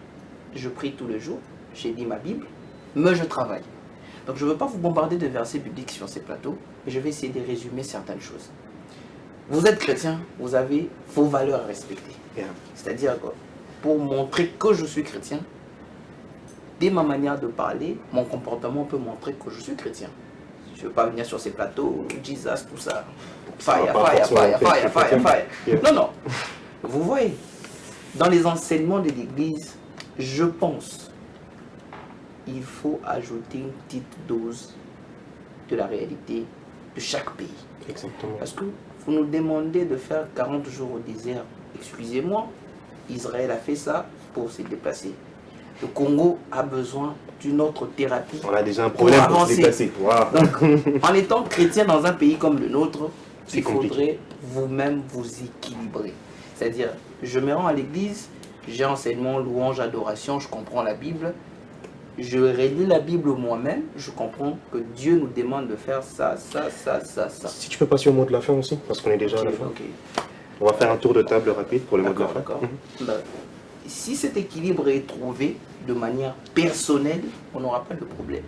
[SPEAKER 3] Je prie tous les jours. J'ai lu ma Bible, mais je travaille. Donc, je ne veux pas vous bombarder de versets bibliques sur ces plateaux, mais je vais essayer de résumer certaines choses. Vous êtes chrétien, vous avez vos valeurs à respecter. C'est-à-dire que pour montrer que je suis chrétien, dès ma manière de parler, mon comportement peut montrer que je suis chrétien. Je ne veux pas venir sur ces plateaux, Jesus, tout ça. Fire. Non, non. Vous voyez, dans les enseignements de l'Église, je pense qu'il faut ajouter une petite dose de la réalité de chaque pays.
[SPEAKER 2] Exactement.
[SPEAKER 3] Parce que vous nous demandez de faire 40 jours au désert. Excusez-moi, Israël a fait ça pour se déplacer. Le Congo a besoin d'une autre thérapie.
[SPEAKER 2] On a déjà un problème pour se déplacer.
[SPEAKER 3] Donc, en étant chrétien dans un pays comme le nôtre, il faudrait vous-même vous équilibrer. C'est-à-dire, je me rends à l'église, j'ai enseignement, louange, adoration, je comprends la Bible. Je relis la Bible moi-même, je comprends que Dieu nous demande de faire ça.
[SPEAKER 2] Si tu peux passer au mot de la fin aussi, parce qu'on est déjà à la fin. On va faire un tour de table rapide pour le mot de la
[SPEAKER 3] D'accord,
[SPEAKER 2] fin.
[SPEAKER 3] d'accord. Si cet équilibre est trouvé de manière personnelle, on n'aura pas de problème.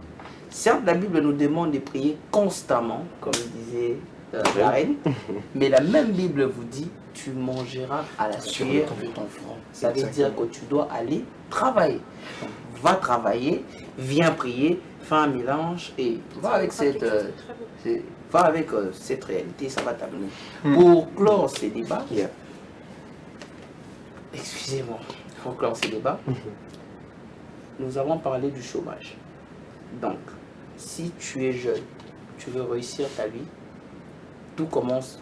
[SPEAKER 3] Certes, la Bible nous demande de prier constamment, comme disait la reine, mais la même Bible vous dit, tu mangeras à la sueur de ton front. Ça veut dire que tu dois aller travailler. Donc, va travailler, viens prier, fais un mélange et va avec cette réalité, ça va t'amener. Pour clore ces débats, excusez-moi, pour clore ces débats, nous avons parlé du chômage. Donc, si tu es jeune, tu veux réussir ta vie, tout commence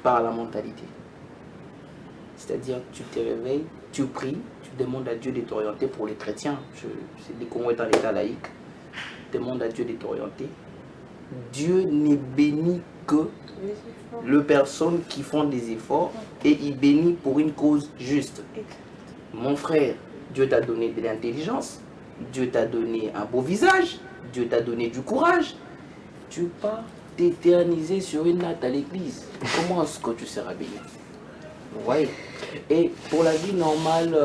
[SPEAKER 3] par la mentalité. C'est-à-dire, tu te réveilles, tu pries, tu demandes à Dieu de t'orienter. Pour les chrétiens, les Congo est en état laïque, demande à Dieu de t'orienter. Dieu n'est béni que les personnes qui font des efforts et il bénit pour une cause juste. Mon frère, Dieu t'a donné de l'intelligence, Dieu t'a donné un beau visage, Dieu t'a donné du courage. Tu pars t'éterniser sur une natte à l'église. Comment est-ce que tu seras béni? Vous voyez? Et pour la vie normale,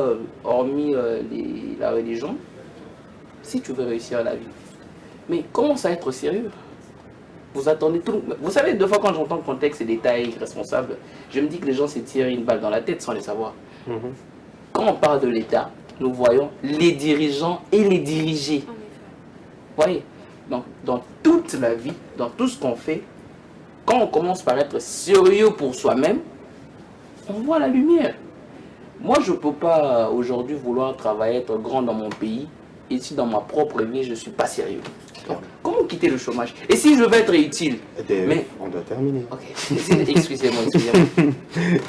[SPEAKER 3] hormis la religion, si tu veux réussir la vie, mais commence à être sérieux. Vous attendez tout. Vous savez, deux fois quand j'entends contexte et détails responsables, je me dis que les gens se tirent une balle dans la tête sans les savoir. Quand on parle de l'État, nous voyons les dirigeants et les dirigés. Vous voyez? Donc, dans toute la vie, dans tout ce qu'on fait, quand on commence par être sérieux pour soi-même, on voit la lumière. Moi, je ne peux pas aujourd'hui vouloir travailler, être grand dans mon pays, et si dans ma propre vie, je ne suis pas sérieux. Donc, comment quitter le chômage? Et si je veux être utile? Mais
[SPEAKER 2] on doit terminer.
[SPEAKER 3] Ok, excusez-moi.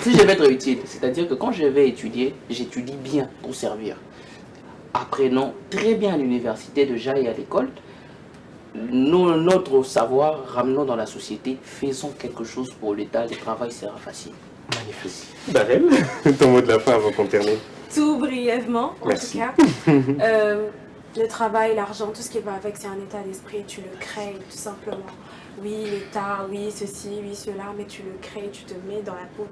[SPEAKER 3] Si je vais être utile, c'est-à-dire que quand je vais étudier, j'étudie bien pour servir. Apprenons très bien à l'université déjà et à l'école. Notre savoir, ramenons dans la société, faisons quelque chose pour l'État, le travail sera facile.
[SPEAKER 2] Magnifique. Darel, ton mot de la fin avant qu'on termine.
[SPEAKER 5] Tout brièvement, en
[SPEAKER 2] Merci.
[SPEAKER 5] tout cas. Le travail, l'argent, tout ce qui va avec, c'est un état d'esprit, tu le crées tout simplement. Oui, l'État, oui, ceci, oui, cela, mais tu le crées, tu te mets dans la peau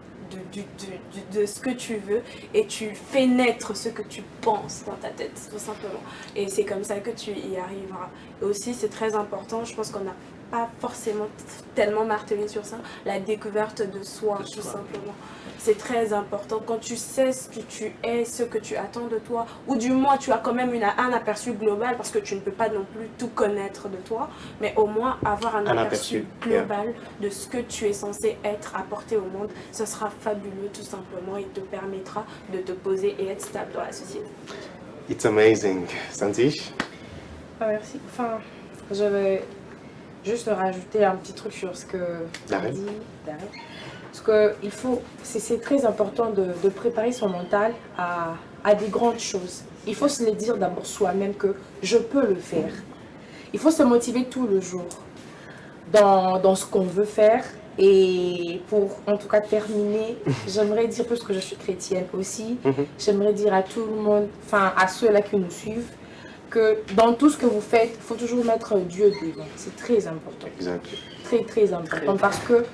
[SPEAKER 5] de ce que tu veux et tu fais naître ce que tu penses dans ta tête, tout simplement. Et c'est comme ça que tu y arriveras. Et aussi, c'est très important, je pense qu'on n'a pas forcément tellement martelé sur ça, la découverte de soi, tout simplement. C'est très important. Quand tu sais ce que tu es, ce que tu attends de toi, ou du moins tu as quand même un aperçu global, parce que tu ne peux pas non plus tout connaître de toi, mais au moins avoir un aperçu global de ce que tu es censé être, apporté au monde, ce sera fabuleux tout simplement et te permettra de te poser et être stable dans la société.
[SPEAKER 2] It's amazing. Santish?
[SPEAKER 6] Ah, merci. Enfin, je vais juste rajouter un petit truc sur ce que
[SPEAKER 2] Darel.
[SPEAKER 6] dit Darel. Parce que c'est très important de préparer son mental à des grandes choses. Il faut se le dire d'abord soi-même que je peux le faire. Il faut se motiver tout le jour dans ce qu'on veut faire. Et pour en tout cas terminer, j'aimerais dire, parce que je suis chrétienne aussi, j'aimerais dire à tout le monde, enfin à ceux-là qui nous suivent, que dans tout ce que vous faites, il faut toujours mettre Dieu devant. C'est très important.
[SPEAKER 2] Exact.
[SPEAKER 6] Très très important. Parce que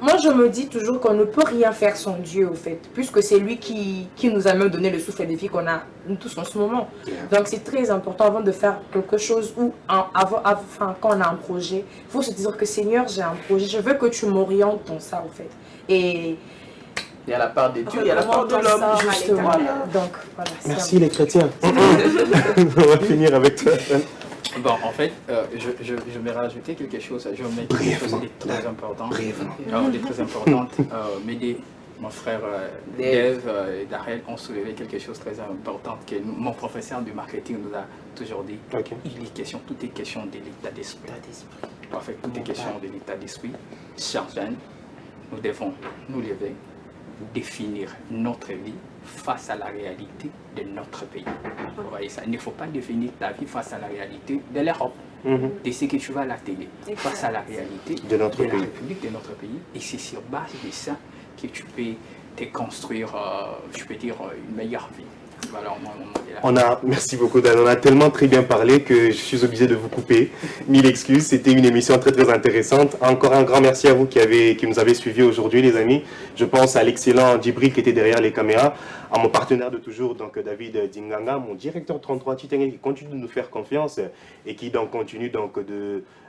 [SPEAKER 6] moi je me dis toujours qu'on ne peut rien faire sans Dieu au fait, puisque c'est lui qui nous a même donné le souffle de vie qu'on a nous tous en ce moment. Donc c'est très important avant de faire quelque chose ou quand on a un projet, il faut se dire que Seigneur, j'ai un projet, je veux que tu m'orientes dans ça au fait. Et
[SPEAKER 3] il y a la part de Dieu, il y a la part de l'homme, justement.
[SPEAKER 6] Donc voilà.
[SPEAKER 2] Merci les chrétiens. On va finir avec toi.
[SPEAKER 4] Bon, en fait, je vais rajouter quelque chose. Je vais mettre quelque chose de très important. De très importante. M'aider, mon frère Dave et Darel ont soulevé quelque chose de très important que mon professeur du marketing nous a toujours dit. Il est question, tout est question de l'état d'esprit. En fait, tout est question de l'état d'esprit. Chers jeunes, nous devons nous lever, définir notre vie face à la réalité de notre pays. Vous voyez ça, il ne faut pas définir ta vie face à la réalité de l'Europe, de ce que tu vas à la télé, face à la réalité de la République, de notre pays. Et c'est sur base de ça que tu peux te construire, je peux dire, une meilleure vie. Voilà, on est là.
[SPEAKER 2] Merci beaucoup Dan, on a tellement très bien parlé que je suis obligé de vous couper. Mille excuses, c'était une émission très très intéressante. Encore un grand merci à vous qui nous avez suivis aujourd'hui les amis. Je pense à l'excellent Djibril qui était derrière les caméras, à mon partenaire de toujours, donc David Dinganga, mon directeur 33 Titengue qui continue de nous faire confiance et qui donc continue donc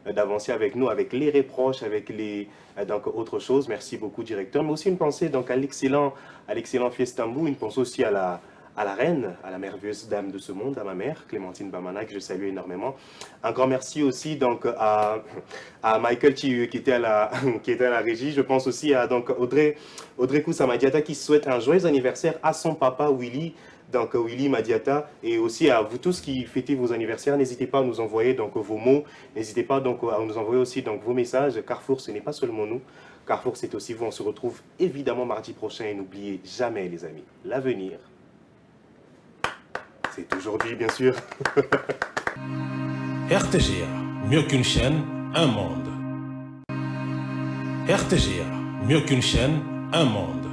[SPEAKER 2] d'avancer avec nous, avec les reproches, avec les donc autre chose. Merci beaucoup directeur, mais aussi une pensée donc à l'excellent Fiestambou, une pensée aussi à la reine, à la merveilleuse dame de ce monde, à ma mère, Clémentine Bamana, que je salue énormément. Un grand merci aussi donc, à Michael qui était à la régie. Je pense aussi à donc, Audrey Koussamadiata qui souhaite un joyeux anniversaire à son papa Willy, donc Willy Madiata, et aussi à vous tous qui fêtez vos anniversaires. N'hésitez pas à nous envoyer donc, vos mots, n'hésitez pas donc, à nous envoyer aussi donc, vos messages. Carrefour, ce n'est pas seulement nous. Carrefour, c'est aussi vous. On se retrouve évidemment mardi prochain et n'oubliez jamais les amis, l'avenir. C'est aujourd'hui, bien sûr.
[SPEAKER 1] RTGA, mieux qu'une chaîne, un monde. RTGA, mieux qu'une chaîne, un monde.